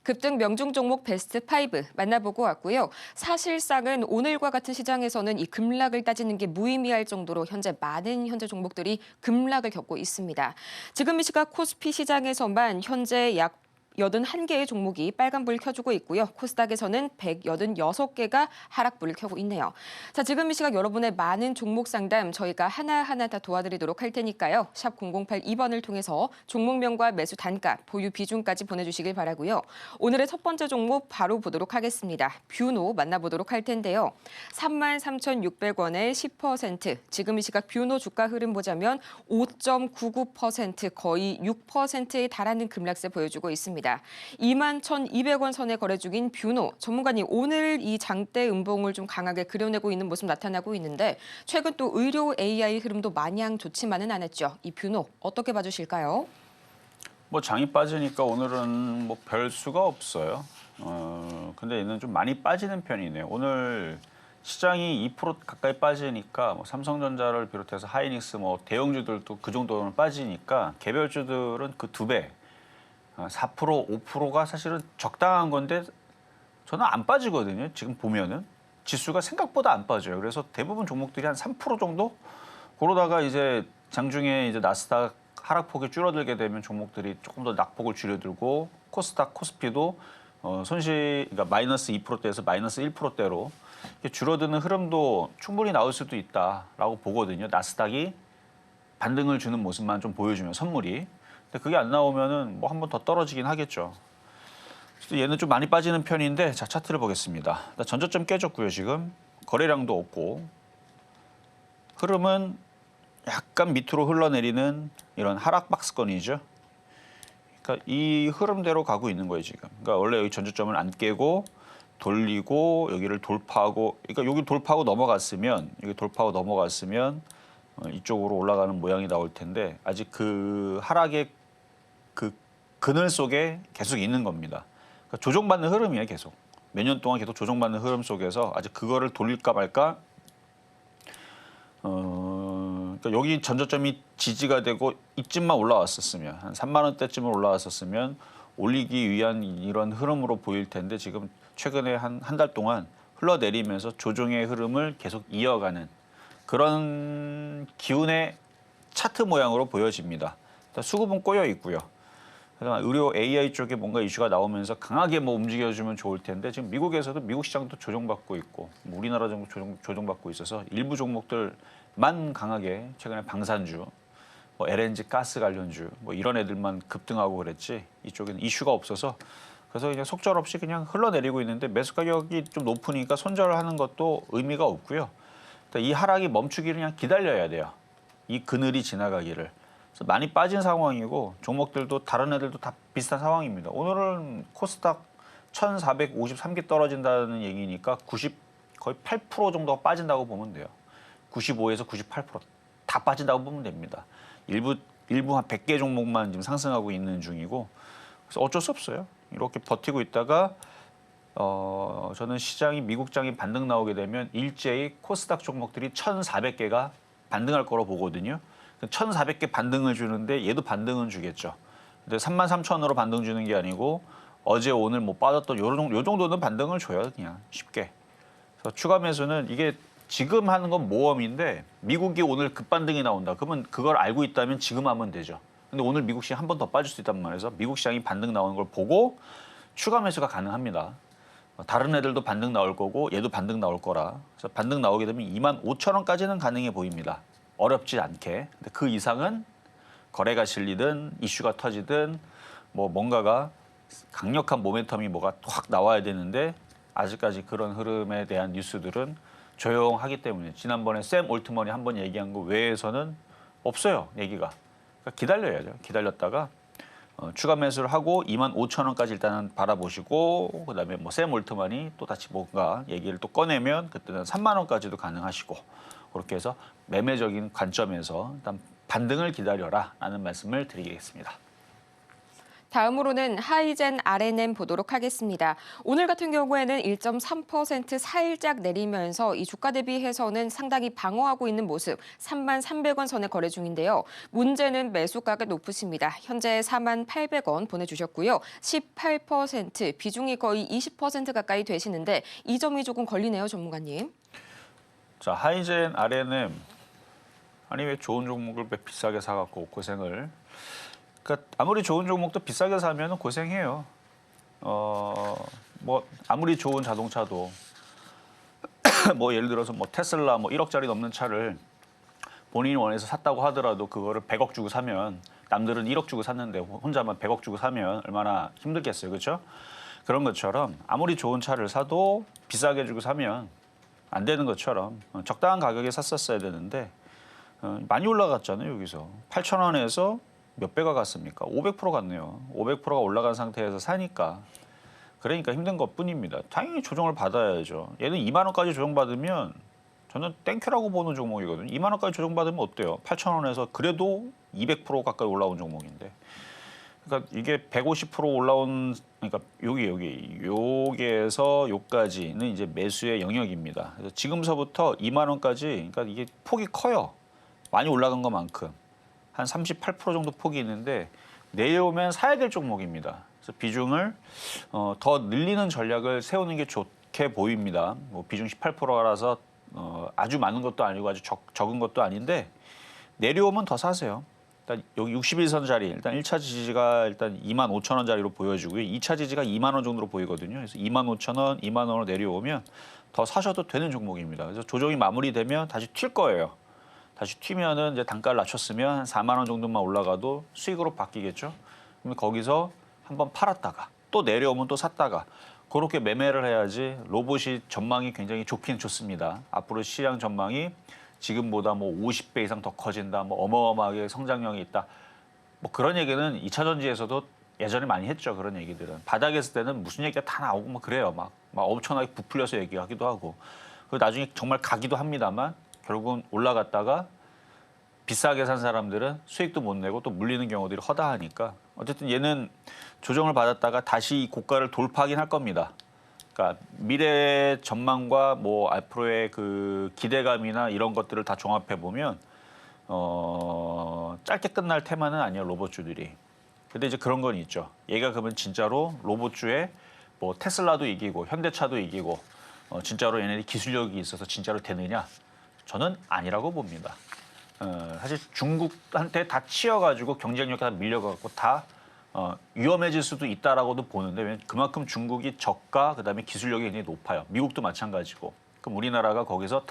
Speaker 1: 급등 명중 종목 베스트 5 만나보고 왔고요. 사실상은 오늘과 같은 시장에서는 이 급락을 따지는 게 무의미할 정도로 현재 많은 종목들이 급락을 겪고 있습니다. 지금 이 시각 코스피 시장에서만 현재 약 81개의 종목이 빨간불 켜주고 있고요. 코스닥에서는 186개가 하락불을 켜고 있네요. 자, 지금 이 시각 여러분의 많은 종목 상담 저희가 하나하나 다 도와드리도록 할 테니까요. 샵 0082번을 통해서 종목명과 매수 단가, 보유 비중까지 보내주시길 바라고요. 오늘의 첫 번째 종목 바로 보도록 하겠습니다. 뷰노 만나보도록 할 텐데요. 33,600원에 10%, 지금 이 시각 뷰노 주가 흐름 보자면 5.99%, 거의 6%에 달하는 급락세 보여주고 있습니다. 21,200원 선에 거래 중인 뷰노. 전문가님, 오늘 이 장대 음봉을 좀 강하게 그려내고 있는 모습 나타나고 있는데 최근 또 의료 AI 흐름도 마냥 좋지만은 않았죠. 이 뷰노 어떻게 봐주실까요?
Speaker 2: 뭐 장이 빠지니까 오늘은 뭐 별 수가 없어요. 근데 얘는 좀 많이 빠지는 편이네요. 오늘 시장이 2% 가까이 빠지니까 뭐 삼성전자를 비롯해서 하이닉스 뭐 대형주들도 그 정도는 빠지니까 개별주들은 그 2배, 4%, 5%가 사실은 적당한 건데 저는 안 빠지거든요. 지금 보면은 지수가 생각보다 안 빠져요. 그래서 대부분 종목들이 한 3% 정도? 그러다가 이제 장중에 이제 나스닥 하락폭이 줄어들게 되면 종목들이 조금 더 낙폭을 줄여들고 코스닥, 코스피도 그러니까 마이너스 2%대에서 마이너스 1%대로 줄어드는 흐름도 충분히 나올 수도 있다라고 보거든요. 나스닥이 반등을 주는 모습만 좀 보여주면 선물이. 근데 그게 안 나오면은 뭐 한 번 더 떨어지긴 하겠죠. 얘는 좀 많이 빠지는 편인데 자 차트를 보겠습니다. 일단 전저점 깨졌고요. 지금 거래량도 없고 흐름은 약간 밑으로 흘러내리는 이런 하락 박스권이죠. 그러니까 이 흐름대로 가고 있는 거예요 지금. 그러니까 원래 여기 전저점을 안 깨고 돌리고 여기를 돌파하고, 그러니까 여기 돌파하고 넘어갔으면 이쪽으로 올라가는 모양이 나올 텐데 아직 그 하락의 그 그늘 속에 계속 있는 겁니다. 그러니까 조정받는 흐름이에요 계속. 몇 년 동안 계속 조정받는 흐름 속에서 아직 그거를 돌릴까 말까. 그러니까 여기 전저점이 지지가 되고 이쯤만 올라왔었으면 한 3만 원대쯤을 올라왔었으면 올리기 위한 이런 흐름으로 보일 텐데 지금 최근에 한 달 동안 흘러내리면서 조정의 흐름을 계속 이어가는 그런 기운의 차트 모양으로 보여집니다. 수급은 꼬여 있고요. 그래서 의료 AI 쪽에 뭔가 이슈가 나오면서 강하게 뭐 움직여주면 좋을 텐데 지금 미국에서도 미국 시장도 조정받고 있고 뭐 우리나라 정도 조정받고 있어서 일부 종목들만 강하게 최근에 방산주, 뭐 LNG 가스 관련주 뭐 이런 애들만 급등하고 그랬지 이쪽에는 이슈가 없어서 그래서 그냥 속절없이 그냥 흘러내리고 있는데 매수 가격이 좀 높으니까 손절하는 것도 의미가 없고요. 이 하락이 멈추기를 그냥 기다려야 돼요. 이 그늘이 지나가기를. 그래서 많이 빠진 상황이고 종목들도 다른 애들도 다 비슷한 상황입니다. 오늘은 코스닥 1,453개 떨어진다는 얘기니까 거의 8% 정도가 빠진다고 보면 돼요. 95에서 98%다 빠진다고 보면 됩니다. 일부 한 100개 종목만 지금 상승하고 있는 중이고 그래서 어쩔 수 없어요. 이렇게 버티고 있다가 저는 시장이 미국장이 반등 나오게 되면 일제히 코스닥 종목들이 1,400개가 반등할 거로 보거든요. 1,400개 반등을 주는데 얘도 반등은 주겠죠. 근데 33,000으로 반등 주는 게 아니고 어제 오늘 뭐 빠졌던 요 정도는 반등을 줘요. 그냥 쉽게. 그래서 추가 매수는 이게 지금 하는 건 모험인데 미국이 오늘 급반등이 나온다. 그러면 그걸 알고 있다면 지금 하면 되죠. 근데 오늘 미국 시장 한 번 더 빠질 수 있단 말이죠. 미국 시장이 반등 나오는 걸 보고 추가 매수가 가능합니다. 다른 애들도 반등 나올 거고 얘도 반등 나올 거라. 그래서 반등 나오게 되면 25,000원까지는 가능해 보입니다. 어렵지 않게. 근데 그 이상은 거래가 실리든 이슈가 터지든 뭐 뭔가가 강력한 모멘텀이 뭐가 확 나와야 되는데 아직까지 그런 흐름에 대한 뉴스들은 조용하기 때문에 지난번에 샘 올트먼이 한번 얘기한 거 외에서는 없어요. 얘기가. 그러니까 기다려야죠. 기다렸다가 추가 매수를 하고 25,000원까지 일단은 바라보시고 그다음에 뭐 샘 올트만이 또 다시 뭔가 얘기를 또 꺼내면 그때는 3만 원까지도 가능하시고 그렇게 해서 매매적인 관점에서 일단 반등을 기다려라라는 말씀을 드리겠습니다.
Speaker 1: 다음으로는 하이젠 R&M 보도록 하겠습니다. 오늘 같은 경우에는 1.3% 살짝 내리면서 이 주가 대비해서는 상당히 방어하고 있는 모습, 33,300원 선에 거래 중인데요. 문제는 매수가가 높으십니다. 현재 48,800원 보내주셨고요. 18%, 비중이 거의 20% 가까이 되시는데 이 점이 조금 걸리네요, 전문가님.
Speaker 2: 자, 하이젠 R&M. 아니 왜 좋은 종목을 왜 비싸게 사갖고 고생을. 그러니까 아무리 좋은 종목도 비싸게 사면 고생해요. 뭐 아무리 좋은 자동차도 뭐 예를 들어서 뭐 테슬라 뭐 1억짜리 넘는 차를 본인이 원해서 샀다고 하더라도 그거를 100억 주고 사면 남들은 1억 주고 샀는데 혼자만 100억 주고 사면 얼마나 힘들겠어요. 그렇죠? 그런 것처럼 아무리 좋은 차를 사도 비싸게 주고 사면 안 되는 것처럼 적당한 가격에 샀었어야 되는데 많이 올라갔잖아요. 여기서 8,000원에서 몇 배가 갔습니까? 500% 갔네요. 500%가 올라간 상태에서 사니까. 그러니까 힘든 것뿐입니다. 당연히 조정을 받아야죠. 얘는 2만 원까지 조정받으면 저는 땡큐라고 보는 종목이거든요. 2만 원까지 조정받으면 어때요? 8,000원에서 그래도 200% 가까이 올라온 종목인데. 그러니까 이게 150% 올라온 그러니까 여기에서 여기까지는 이제 매수의 영역입니다. 그래서 지금서부터 2만 원까지 그러니까 이게 폭이 커요. 많이 올라간 것만큼. 한 38% 정도 폭이 있는데 내려오면 사야 될 종목입니다. 그래서 비중을 더 늘리는 전략을 세우는 게 좋게 보입니다. 뭐 비중 18%라서 아주 많은 것도 아니고 아주 적은 것도 아닌데 내려오면 더 사세요. 일단 여기 61선 자리 일단 1차 지지가 일단 25,000원짜리로 보여지고요. 2차 지지가 2만 원 정도로 보이거든요. 그래서 25,000원, 2만 원으로 내려오면 더 사셔도 되는 종목입니다. 그래서 조정이 마무리되면 다시 튈 거예요. 다시 튀면은 이제 단가를 낮췄으면 한 4만 원 정도만 올라가도 수익으로 바뀌겠죠. 그러면 거기서 한번 팔았다가 또 내려오면 또 샀다가 그렇게 매매를 해야지 로봇이 전망이 굉장히 좋긴 좋습니다. 앞으로 시장 전망이 지금보다 뭐 50배 이상 더 커진다, 뭐 어마어마하게 성장력이 있다. 뭐 그런 얘기는 2차 전지에서도 예전에 많이 했죠. 그런 얘기들은. 바닥에 있을 때는 무슨 얘기가 다 나오고 뭐 그래요. 막 엄청나게 부풀려서 얘기하기도 하고. 그리고 나중에 정말 가기도 합니다만 결국은 올라갔다가 비싸게 산 사람들은 수익도 못 내고 또 물리는 경우들이 허다하니까 어쨌든 얘는 조정을 받았다가 다시 이 고가를 돌파하긴 할 겁니다. 그러니까 미래 전망과 뭐 앞으로의 그 기대감이나 이런 것들을 다 종합해 보면 짧게 끝날 테마는 아니에요. 로봇주들이. 근데 이제 그런 건 있죠. 얘가 그러면 진짜로 로봇주에 뭐 테슬라도 이기고 현대차도 이기고 진짜로 얘네들이 기술력이 있어서 진짜로 되느냐? 저는 아니라고 봅니다. 사실 중국한테 다 치여가지고 경쟁력이 다 밀려가고 다 위험해질 수도 있다라고도 보는데 왜냐면 그만큼 중국이 저가 그다음에 기술력이 굉장히 높아요. 미국도 마찬가지고. 그럼 우리나라가 거기서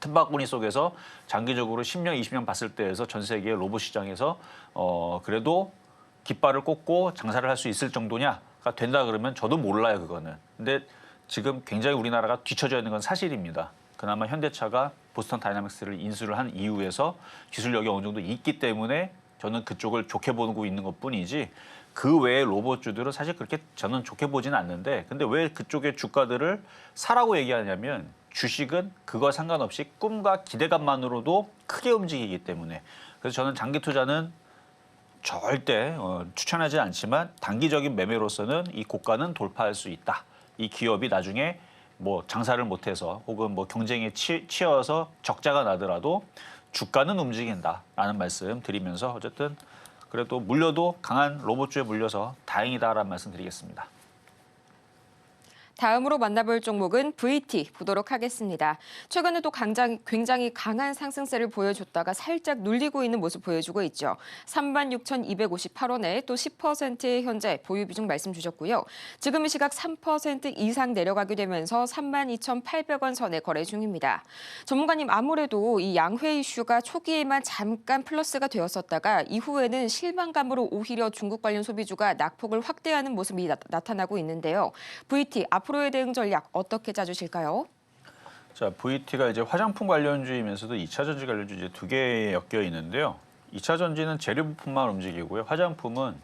Speaker 2: 틈바구니 속에서 장기적으로 10년, 20년 봤을 때에서 전 세계 로봇 시장에서 그래도 깃발을 꽂고 장사를 할 수 있을 정도냐가 된다 그러면 저도 몰라요 그거는. 근데 지금 굉장히 우리나라가 뒤처져 있는 건 사실입니다. 그나마 현대차가 보스턴 다이나믹스를 인수를 한 이후에서 기술력이 어느 정도 있기 때문에 저는 그쪽을 좋게 보고 있는 것뿐이지 그 외의 로봇주들은 사실 그렇게 저는 좋게 보지는 않는데 근데 왜 그쪽의 주가들을 사라고 얘기하냐면 주식은 그거 상관없이 꿈과 기대감만으로도 크게 움직이기 때문에 그래서 저는 장기 투자는 절대 추천하지 않지만 단기적인 매매로서는 이 고가는 돌파할 수 있다. 이 기업이 나중에 뭐 장사를 못해서 혹은 뭐 경쟁에 치여서 적자가 나더라도 주가는 움직인다라는 말씀 드리면서 어쨌든 그래도 물려도 강한 로봇주에 물려서 다행이다라는 말씀 드리겠습니다.
Speaker 1: 다음으로 만나볼 종목은 VT 보도록 하겠습니다. 최근에도 굉장히 강한 상승세를 보여줬다가 살짝 눌리고 있는 모습 보여주고 있죠. 36,258원에 또 10%의 현재 보유 비중 말씀 주셨고요. 지금 이 시각 3% 이상 내려가게 되면서 32,800원 선에 거래 중입니다. 전문가님 아무래도 이 양회 이슈가 초기에만 잠깐 플러스가 되었었다가 이후에는 실망감으로 오히려 중국 관련 소비주가 낙폭을 확대하는 모습이 나타나고 있는데요. VT 앞으로의 대응 전략 어떻게 짜주실까요?
Speaker 2: 자, VT가 이제 화장품 관련주이면서도 2차 전지 관련주 이제 두 개 엮여 있는데요. 2차 전지는 재료 부품만 움직이고요. 화장품은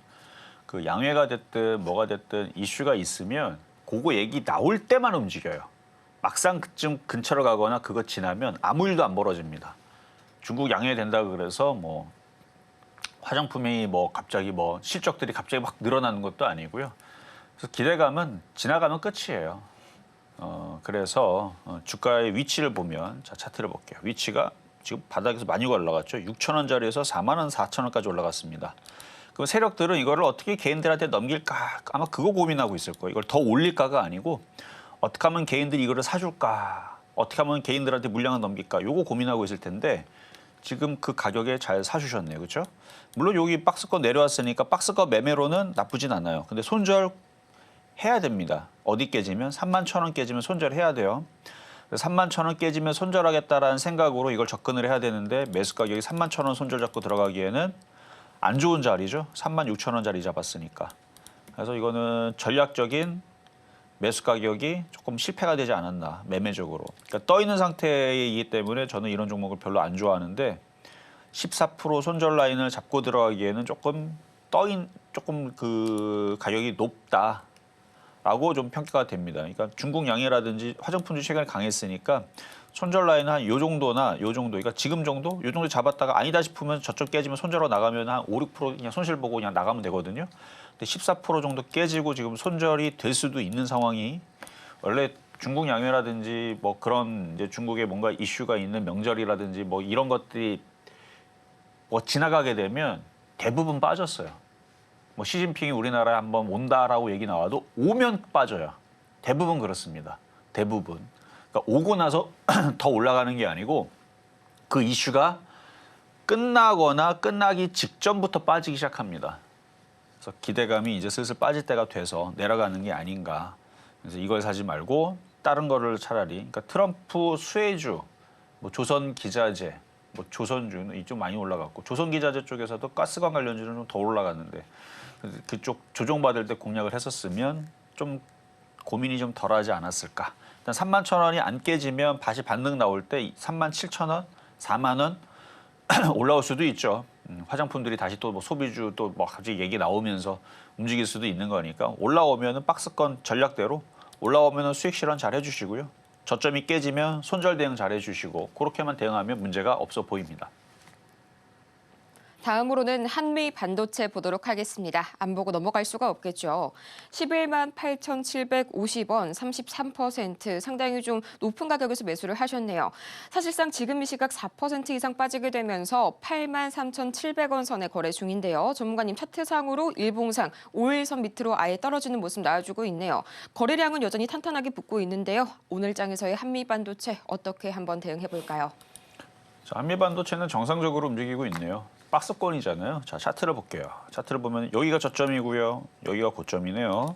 Speaker 2: 그 양회가 됐든 뭐가 됐든 이슈가 있으면 그거 얘기 나올 때만 움직여요. 막상 그쯤 근처로 가거나 그거 지나면 아무 일도 안 벌어집니다. 중국 양회 된다 그래서 뭐 화장품이 뭐 갑자기 뭐 실적들이 갑자기 막 늘어나는 것도 아니고요. 그래서 기대감은 지나가면 끝이에요. 그래서 주가의 위치를 보면 자 차트를 볼게요. 위치가 지금 바닥에서 많이 올라갔죠. 6천 원짜리에서 4만 원, 4천 원까지 올라갔습니다. 그럼 세력들은 이거를 어떻게 개인들한테 넘길까? 아마 그거 고민하고 있을 거예요. 이걸 더 올릴까가 아니고 어떻게 하면 개인들이 이거를 사줄까? 어떻게 하면 개인들한테 물량을 넘길까? 요거 고민하고 있을 텐데 지금 그 가격에 잘 사주셨네요. 그렇죠? 물론 여기 박스권 내려왔으니까 박스권 매매로는 나쁘진 않아요. 근데 손절 해야 됩니다. 어디 깨지면 3만 1,000원 깨지면 손절해야 돼요. 3만 1,000원 깨지면 손절하겠다라는 생각으로 이걸 접근을 해야 되는데 매수 가격이 3만 1,000원 손절 잡고 들어가기에는 안 좋은 자리죠. 3만 6천 원짜리 잡았으니까. 그래서 이거는 전략적인 매수 가격이 조금 실패가 되지 않았나 매매적으로. 그러니까 떠 있는 상태이기 때문에 저는 이런 종목을 별로 안 좋아하는데 14% 손절 라인을 잡고 들어가기에는 조금 조금 그 가격이 높다라고 좀 평가가 됩니다. 그러니까 중국 양이라든지 화장품주 최근에 강했으니까 손절 라인은 한 요 정도나 요 정도, 그러니까 지금 정도, 요 정도 잡았다가 아니다 싶으면 저쪽 깨지면 손절로 나가면 한 5, 6% 그냥 손실 보고 그냥 나가면 되거든요. 근데 14% 정도 깨지고 지금 손절이 될 수도 있는 상황이 원래 중국 양이라든지 뭐 그런 이제 중국에 뭔가 이슈가 있는 명절이라든지 뭐 이런 것들이 뭐 지나가게 되면 대부분 빠졌어요. 뭐 시진핑이 우리나라에 한번 온다라고 얘기 나와도 오면 빠져요. 대부분 그렇습니다. 대부분. 그러니까 오고 나서 더 올라가는 게 아니고 그 이슈가 끝나거나 끝나기 직전부터 빠지기 시작합니다. 그래서 기대감이 이제 슬슬 빠질 때가 돼서 내려가는 게 아닌가. 그래서 이걸 사지 말고 다른 거를 차라리, 그러니까 트럼프 수혜주, 뭐 조선 기자재, 뭐 조선주는 이쪽 많이 올라갔고 조선 기자재 쪽에서도 가스관 관련주는 좀 더 올라갔는데 그쪽 조정받을 때 공략을 했었으면 좀 고민이 좀 덜하지 않았을까. 일단 3만 1,000원이 안 깨지면 다시 반등 나올 때 3만 7,000원, 4만 원 올라올 수도 있죠. 화장품들이 다시 또 뭐 소비주 또 뭐 갑자기 얘기 나오면서 움직일 수도 있는 거니까 올라오면은 박스권 전략대로 올라오면은 수익 실현 잘 해주시고요. 저점이 깨지면 손절 대응 잘 해주시고 그렇게만 대응하면 문제가 없어 보입니다.
Speaker 1: 다음으로는 한미 반도체 보도록 하겠습니다. 안 보고 넘어갈 수가 없겠죠. 11만 8,750원, 33% 상당히 좀 높은 가격에서 매수를 하셨네요. 사실상 지금 이 시각 4% 이상 빠지게 되면서 8만 3,700원 선에 거래 중인데요. 전문가님 차트상으로 일봉상 5일선 밑으로 아예 떨어지는 모습 나와주고 있네요. 거래량은 여전히 탄탄하게 붙고 있는데요. 오늘 장에서의 한미 반도체 어떻게 한번 대응해 볼까요?
Speaker 2: 자, 한미 반도체는 정상적으로 움직이고 있네요. 박스권이잖아요. 자, 차트를 볼게요. 차트를 보면 여기가 저점이고요. 여기가 고점이네요.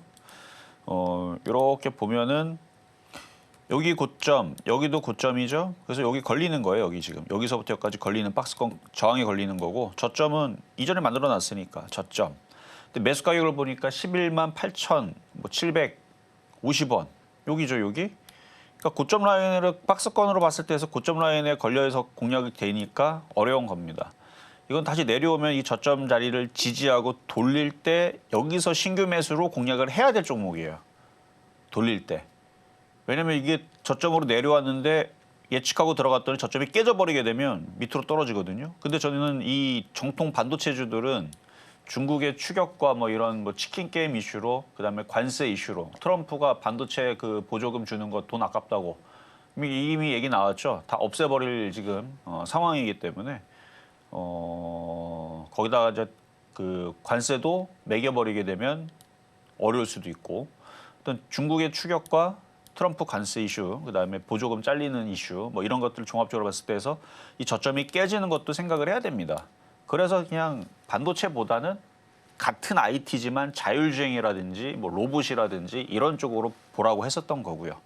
Speaker 2: 이렇게 보면은 여기 고점, 여기도 고점이죠. 그래서 여기 걸리는 거예요. 여기 지금 여기서부터 여기까지 걸리는 박스권 저항이 걸리는 거고 저점은 이전에 만들어 놨으니까 저점. 근데 매수 가격을 보니까 11만 8,750원. 여기죠, 여기. 그러니까 고점 라인을 박스권으로 봤을 때에서 고점 라인에 걸려서 공략이 되니까 어려운 겁니다. 이건 다시 내려오면 이 저점 자리를 지지하고 돌릴 때 여기서 신규 매수로 공략을 해야 될 종목이에요. 돌릴 때. 왜냐면 이게 저점으로 내려왔는데 예측하고 들어갔더니 저점이 깨져버리게 되면 밑으로 떨어지거든요. 근데 저는 이 정통 반도체주들은 중국의 추격과 뭐 이런 뭐 치킨 게임 이슈로 그다음에 관세 이슈로 트럼프가 반도체 그 보조금 주는 거 돈 아깝다고 이미 얘기 나왔죠. 다 없애버릴 지금 상황이기 때문에 거기다가 이제 그 관세도 매겨버리게 되면 어려울 수도 있고 어떤 중국의 추격과 트럼프 관세 이슈, 그다음에 보조금 잘리는 이슈, 뭐 이런 것들을 종합적으로 봤을 때에서 이 저점이 깨지는 것도 생각을 해야 됩니다. 그래서 그냥 반도체보다는 같은 IT지만 자율주행이라든지 뭐 로봇이라든지 이런 쪽으로 보라고 했었던 거고요.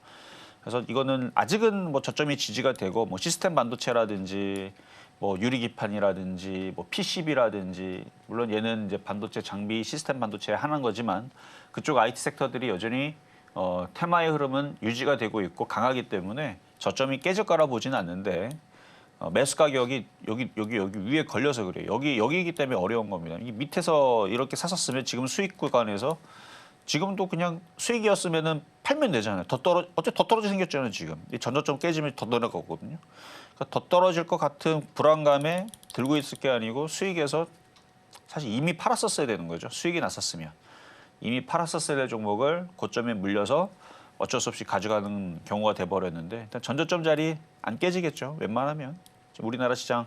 Speaker 2: 그래서 이거는 아직은 뭐 저점이 지지가 되고 뭐 시스템 반도체라든지 뭐 유리기판이라든지 뭐 PCB라든지 물론 얘는 이제 반도체 장비 시스템 반도체에 하는 거지만 그쪽 IT 섹터들이 여전히 테마의 흐름은 유지가 되고 있고 강하기 때문에 저점이 깨질 거라 보지는 않는데 매수 가격이 여기 위에 걸려서 그래요. 여기이기 때문에 어려운 겁니다. 이 밑에서 이렇게 샀었으면 지금 수익 구간에서 지금도 그냥 수익이었으면은 팔면 되잖아요. 어째 더 떨어져 생겼잖아요, 지금. 이 전저점 깨지면 더 내려가거든요. 그러니까 더 떨어질 것 같은 불안감에 들고 있을 게 아니고 수익에서 사실 이미 팔았었어야 되는 거죠. 수익이 났었으면. 이미 팔았었어야 될 종목을 고점에 물려서 어쩔 수 없이 가져가는 경우가 돼버렸는데 일단 전저점 자리 안 깨지겠죠. 웬만하면. 지금 우리나라 시장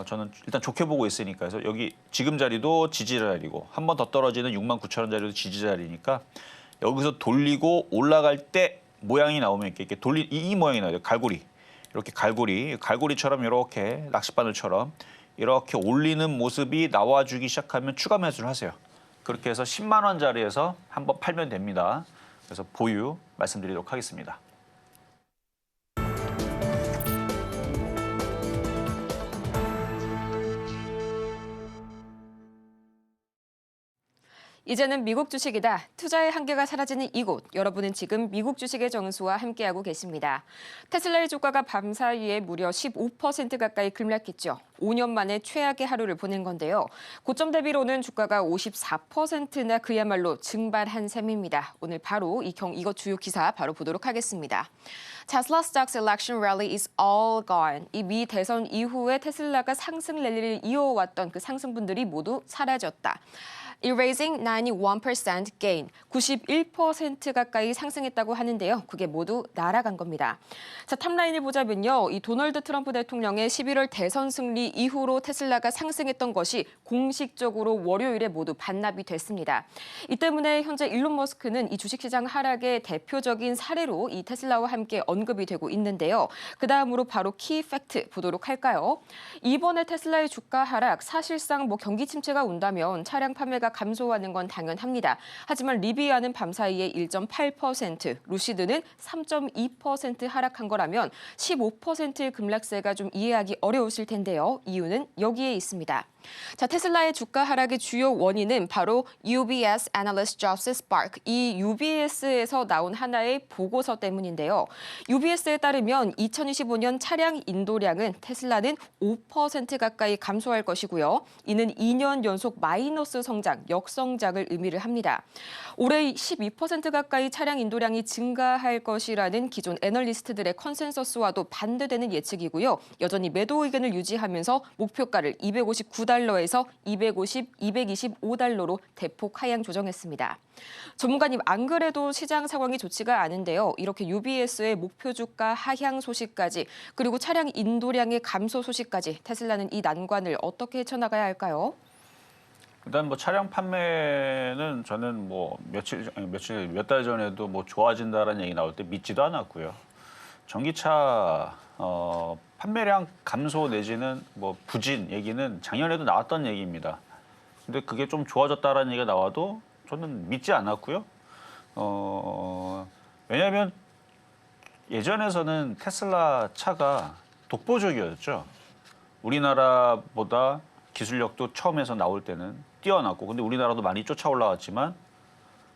Speaker 2: 저는 일단 좋게 보고 있으니까 그래서 여기 지금 자리도 지지 자리고 한 번 더 떨어지는 69,000원 자리도 지지 자리니까 여기서 돌리고 올라갈 때 모양이 나오면 이렇게 이 모양이 나와요. 갈고리. 이렇게 갈고리처럼 이렇게 낚싯바늘처럼 이렇게 올리는 모습이 나와주기 시작하면 추가 매수를 하세요. 그렇게 해서 10만 원 자리에서 한번 팔면 됩니다. 그래서 보유 말씀드리도록 하겠습니다.
Speaker 1: 이제는 미국 주식이다. 투자의 한계가 사라지는 이곳. 여러분은 지금 미국 주식의 정수와 함께하고 계십니다. 테슬라의 주가가 밤사이에 무려 15% 가까이 급락했죠. 5년 만에 최악의 하루를 보낸 건데요. 고점 대비로는 주가가 54%나 그야말로 증발한 셈입니다. 오늘 바로 이것 주요 기사 바로 보도록 하겠습니다. Tesla stock's election rally is all gone. 이 미 대선 이후에 테슬라가 상승 랠리를 이어왔던 그 상승분들이 모두 사라졌다. Erasing 91% gain, 91% 가까이 상승했다고 하는데요. 그게 모두 날아간 겁니다. 자, 탑라인을 보자면요. 이 도널드 트럼프 대통령의 11월 대선 승리 이후로 테슬라가 상승했던 것이 공식적으로 월요일에 모두 반납이 됐습니다. 이 때문에 현재 일론 머스크는 이 주식시장 하락의 대표적인 사례로 이 테슬라와 함께 언급이 되고 있는데요. 그 다음으로 바로 키 팩트 보도록 할까요? 이번에 테슬라의 주가 하락, 사실상 경기 침체가 온다면 차량 판매가 감소하는 건 당연합니다. 하지만 리비아는 밤사이에 1.8%, 루시드는 3.2% 하락한 거라면 15%의 급락세가 좀 이해하기 어려우실 텐데요. 이유는 여기에 있습니다. 자, 테슬라의 주가 하락의 주요 원인은 바로 UBS Analyst Jobs Spark, 이 UBS에서 나온 하나의 보고서 때문인데요. UBS에 따르면 2025년 차량 인도량은 테슬라는 5% 가까이 감소할 것이고요. 이는 2년 연속 마이너스 성장, 역성장을 의미를 합니다. 올해 12% 가까이 차량 인도량이 증가할 것이라는 기존 애널리스트들의 컨센서스와도 반대되는 예측이고요. 여전히 매도 의견을 유지하면서 목표가를 259달러에서 225달러로 대폭 하향 조정했습니다. 전문가님, 안 그래도 시장 상황이 좋지가 않은데요. 이렇게 UBS의 목표 주가 하향 소식까지 그리고 차량 인도량의 감소 소식까지 테슬라는 이 난관을 어떻게 헤쳐나가야 할까요?
Speaker 2: 일단 차량 판매는 저는 몇 달 전에도 좋아진다라는 얘기 나올 때 믿지도 않았고요. 전기차 판매량 감소 내지는 부진 얘기는 작년에도 나왔던 얘기입니다. 근데 그게 좀 좋아졌다라는 얘기가 나와도 저는 믿지 않았고요. 왜냐하면 예전에서는 테슬라 차가 독보적이었죠. 우리나라보다 기술력도 처음에서 나올 때는 뛰어났고, 근데 우리나라도 많이 쫓아 올라왔지만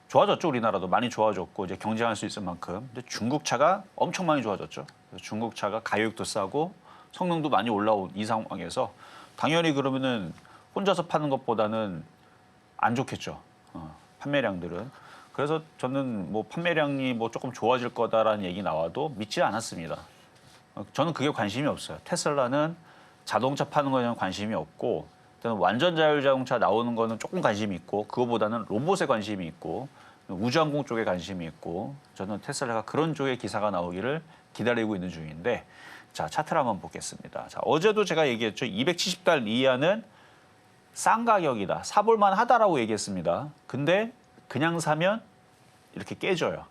Speaker 2: 좋아졌죠. 우리나라도 많이 좋아졌고 이제 경쟁할 수 있을 만큼. 근데 중국 차가 엄청 많이 좋아졌죠. 그래서 중국 차가 가격도 싸고 성능도 많이 올라온 이 상황에서 당연히 그러면은 혼자서 파는 것보다는 안 좋겠죠. 판매량들은. 그래서 저는 판매량이 조금 좋아질 거다라는 얘기 나와도 믿지 않았습니다. 저는 그게 관심이 없어요. 테슬라는 자동차 파는 거에는 관심이 없고, 완전 자율자동차 나오는 거는 조금 관심이 있고, 그거보다는 로봇에 관심이 있고, 우주항공 쪽에 관심이 있고, 저는 테슬라가 그런 쪽의 기사가 나오기를 기다리고 있는 중인데, 자, 차트를 한번 보겠습니다. 자, 어제도 제가 얘기했죠. 270달 이하는 싼 가격이다. 사볼만 하다라고 얘기했습니다. 근데 그냥 사면 이렇게 깨져요.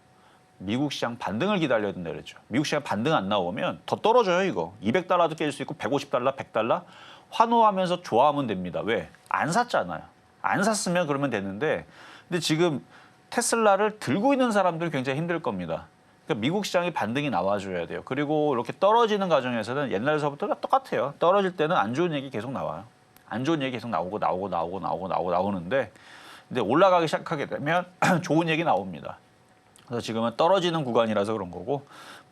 Speaker 2: 미국 시장 반등을 기다려야 된다 그랬죠. 미국 시장 반등 안 나오면 더 떨어져요, 이거. 200달러도 깨질 수 있고 150달러, 100달러 환호하면서 좋아하면 됩니다. 왜? 안 샀잖아요. 안 샀으면 그러면 되는데, 근데 지금 테슬라를 들고 있는 사람들 굉장히 힘들 겁니다. 그러니까 미국 시장이 반등이 나와줘야 돼요. 그리고 이렇게 떨어지는 과정에서는 옛날서부터 똑같아요. 떨어질 때는 안 좋은 얘기 계속 나와요. 안 좋은 얘기 계속 나오는데, 근데 올라가기 시작하게 되면 좋은 얘기 나옵니다. 그래서 지금은 떨어지는 구간이라서 그런 거고,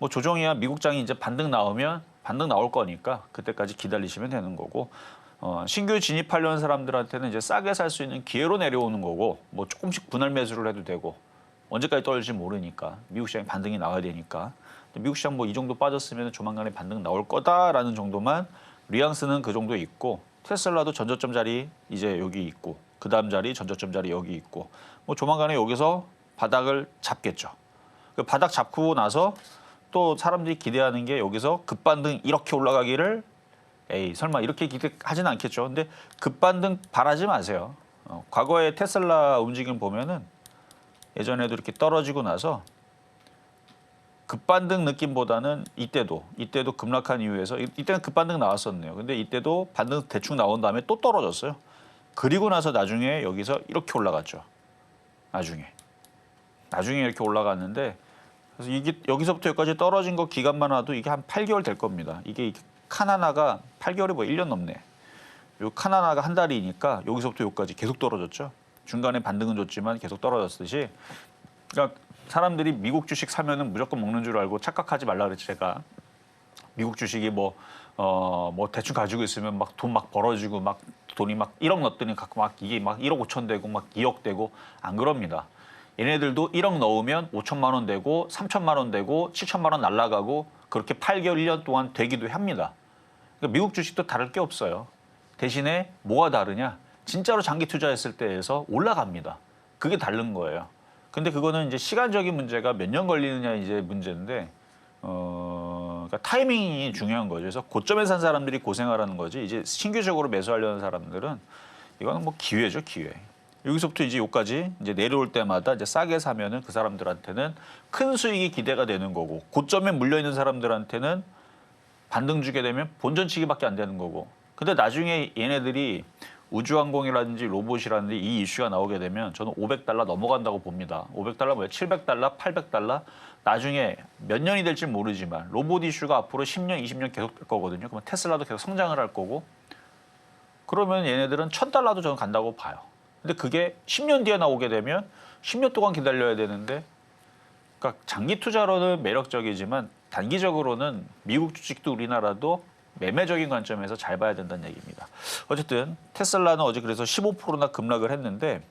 Speaker 2: 조정이야 미국장이 이제 반등 나오면 반등 나올 거니까 그때까지 기다리시면 되는 거고, 신규 진입하려는 사람들한테는 이제 싸게 살 수 있는 기회로 내려오는 거고, 조금씩 분할 매수를 해도 되고, 언제까지 떨어질지 모르니까 미국 시장에 반등이 나와야 되니까. 미국 시장 이 정도 빠졌으면 조만간에 반등 나올 거다라는 정도만 뉘앙스는 그 정도 있고, 테슬라도 전저점 자리 이제 여기 있고 그다음 자리 전저점 자리 여기 있고 뭐 조만간에 여기서 바닥을 잡겠죠. 그 바닥 잡고 나서 또 사람들이 기대하는 게 여기서 급반등 이렇게 올라가기를 에이 설마 이렇게 기대하지는 않겠죠. 근데 급반등 바라지 마세요. 과거에 테슬라 움직임 보면은 예전에도 이렇게 떨어지고 나서 급반등 느낌보다는 이때도 급락한 이후에서 이때는 급반등 나왔었네요. 근데 이때도 반등 대충 나온 다음에 또 떨어졌어요. 그리고 나서 나중에 여기서 이렇게 올라갔죠. 나중에 이렇게 올라갔는데 그래서 이게 여기서부터 여기까지 떨어진 거 기간만 와도 이게 한 8개월 될 겁니다. 이게 칸 하나가 8개월이 뭐 1년 넘네. 요 칸 하나가 한 달이니까 여기서부터 여기까지 계속 떨어졌죠. 중간에 반등은 줬지만 계속 떨어졌듯이. 그러니까 사람들이 미국 주식 사면은 무조건 먹는 줄 알고 착각하지 말라 그랬지 제가. 미국 주식이 뭐 대충 가지고 있으면 막 돈 막 벌어지고 막 돈이 막 1억 넣었더니 막 이게 막 1억 5천 되고 막 2억 되고 안 그럽니다. 얘네들도 1억 넣으면 5천만 원 되고 3천만 원 되고 7천만 원 날라가고 그렇게 8개월 1년 동안 되기도 합니다. 그러니까 미국 주식도 다를 게 없어요. 대신에 뭐가 다르냐? 진짜로 장기 투자했을 때에서 올라갑니다. 그게 다른 거예요. 근데 그거는 이제 시간적인 문제가 몇 년 걸리느냐 이제 문제인데 그러니까 타이밍이 중요한 거죠. 그래서 고점에 산 사람들이 고생하라는 거지. 이제 신규적으로 매수하려는 사람들은 이거는 뭐 기회죠, 기회. 여기서부터 이제 여기까지 이제 내려올 때마다 이제 싸게 사면은 그 사람들한테는 큰 수익이 기대가 되는 거고 고점에 물려 있는 사람들한테는 반등 주게 되면 본전치기밖에 안 되는 거고. 근데 나중에 얘네들이 우주항공이라든지 로봇이라든지 이 이슈가 나오게 되면 저는 $500 넘어간다고 봅니다. $500 뭐야? $700, $800 나중에 몇 년이 될지 모르지만 로봇 이슈가 앞으로 10년, 20년 계속 될 거거든요. 그러면 테슬라도 계속 성장을 할 거고 그러면 얘네들은 $1000도 저는 간다고 봐요. 근데 그게 10년 뒤에 나오게 되면 10년 동안 기다려야 되는데 그러니까 장기 투자로는 매력적이지만 단기적으로는 미국 주식도 우리나라도 매매적인 관점에서 잘 봐야 된다는 얘기입니다. 어쨌든 테슬라는 어제 그래서 15%나 급락을 했는데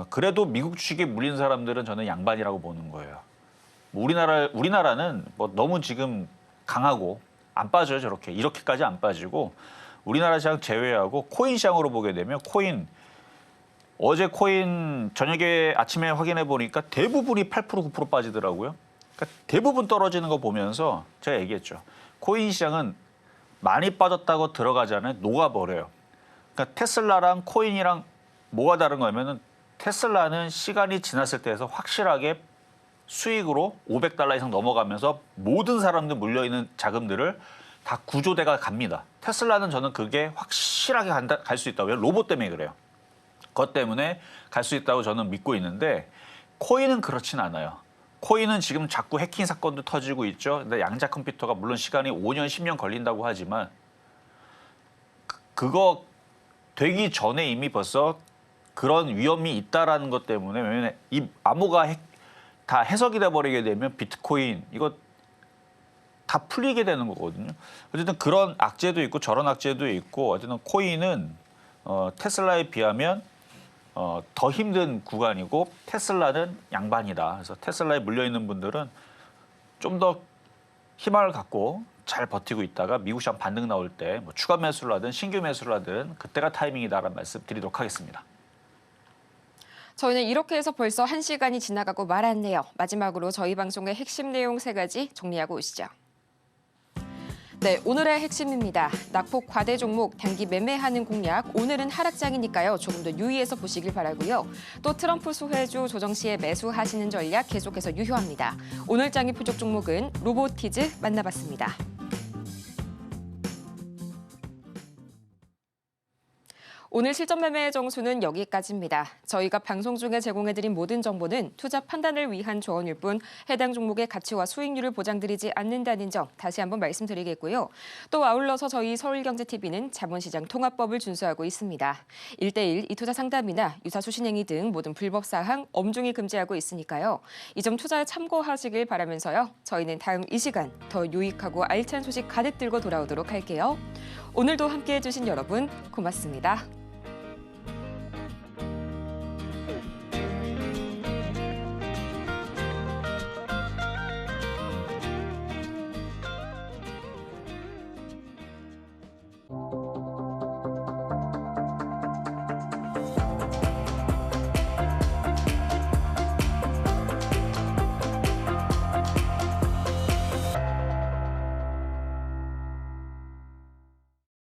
Speaker 2: 그래도 미국 주식에 물린 사람들은 저는 양반이라고 보는 거예요. 뭐 우리나라는 뭐 너무 지금 강하고 안 빠져요. 이렇게까지 안 빠지고 우리나라 시장 제외하고 코인 시장으로 보게 되면 어제 코인 저녁에 아침에 확인해 보니까 대부분이 8% 9% 빠지더라고요. 그러니까 대부분 떨어지는 거 보면서 제가 얘기했죠. 코인 시장은 많이 빠졌다고 들어가잖아요. 녹아버려요. 그러니까 테슬라랑 코인이랑 뭐가 다른 거냐면은 테슬라는 시간이 지났을 때에서 확실하게 수익으로 $500 이상 넘어가면서 모든 사람들 물려있는 자금들을 다 구조돼가 갑니다. 테슬라는 저는 그게 확실하게 갈 수 있다고요. 로봇 때문에 그래요. 그것 때문에 갈 수 있다고 저는 믿고 있는데 코인은 그렇진 않아요. 코인은 지금 자꾸 해킹 사건도 터지고 있죠. 근데 양자 컴퓨터가 물론 시간이 5년, 10년 걸린다고 하지만 그거 되기 전에 이미 벌써 그런 위험이 있다라는 것 때문에 왜냐면 이 암호가 다 해석이 돼버리게 되면 비트코인 이거 다 풀리게 되는 거거든요. 어쨌든 그런 악재도 있고 저런 악재도 있고 어쨌든 코인은 테슬라에 비하면 더 힘든 구간이고 테슬라는 양반이다. 그래서 테슬라에 물려있는 분들은 좀 더 희망을 갖고 잘 버티고 있다가 미국 시장 반등 나올 때 뭐 추가 매수를 하든 신규 매수를 하든 그때가 타이밍이다라는 말씀 드리도록 하겠습니다.
Speaker 1: 저희는 이렇게 해서 벌써 1시간이 지나가고 말았네요. 마지막으로 저희 방송의 핵심 내용 3가지 정리하고 오시죠. 네, 오늘의 핵심입니다. 낙폭 과대 종목 단기 매매하는 공략. 오늘은 하락장이니까요. 조금 더 유의해서 보시길 바라고요. 또 트럼프 수혜주 조정 시에 매수하시는 전략 계속해서 유효합니다. 오늘 장이 표적 종목은 로보티즈 만나봤습니다. 오늘 실전 매매의 정수는 여기까지입니다. 저희가 방송 중에 제공해드린 모든 정보는 투자 판단을 위한 조언일 뿐 해당 종목의 가치와 수익률을 보장드리지 않는다는 점 다시 한번 말씀드리겠고요. 또 아울러서 저희 서울경제TV는 자본시장 통합법을 준수하고 있습니다. 1:1 이투자 상담이나 유사 수신행위 등 모든 불법 사항 엄중히 금지하고 있으니까요. 이 점 투자에 참고하시길 바라면서요. 저희는 다음 이 시간 더 유익하고 알찬 소식 가득 들고 돌아오도록 할게요. 오늘도 함께해 주신 여러분 고맙습니다.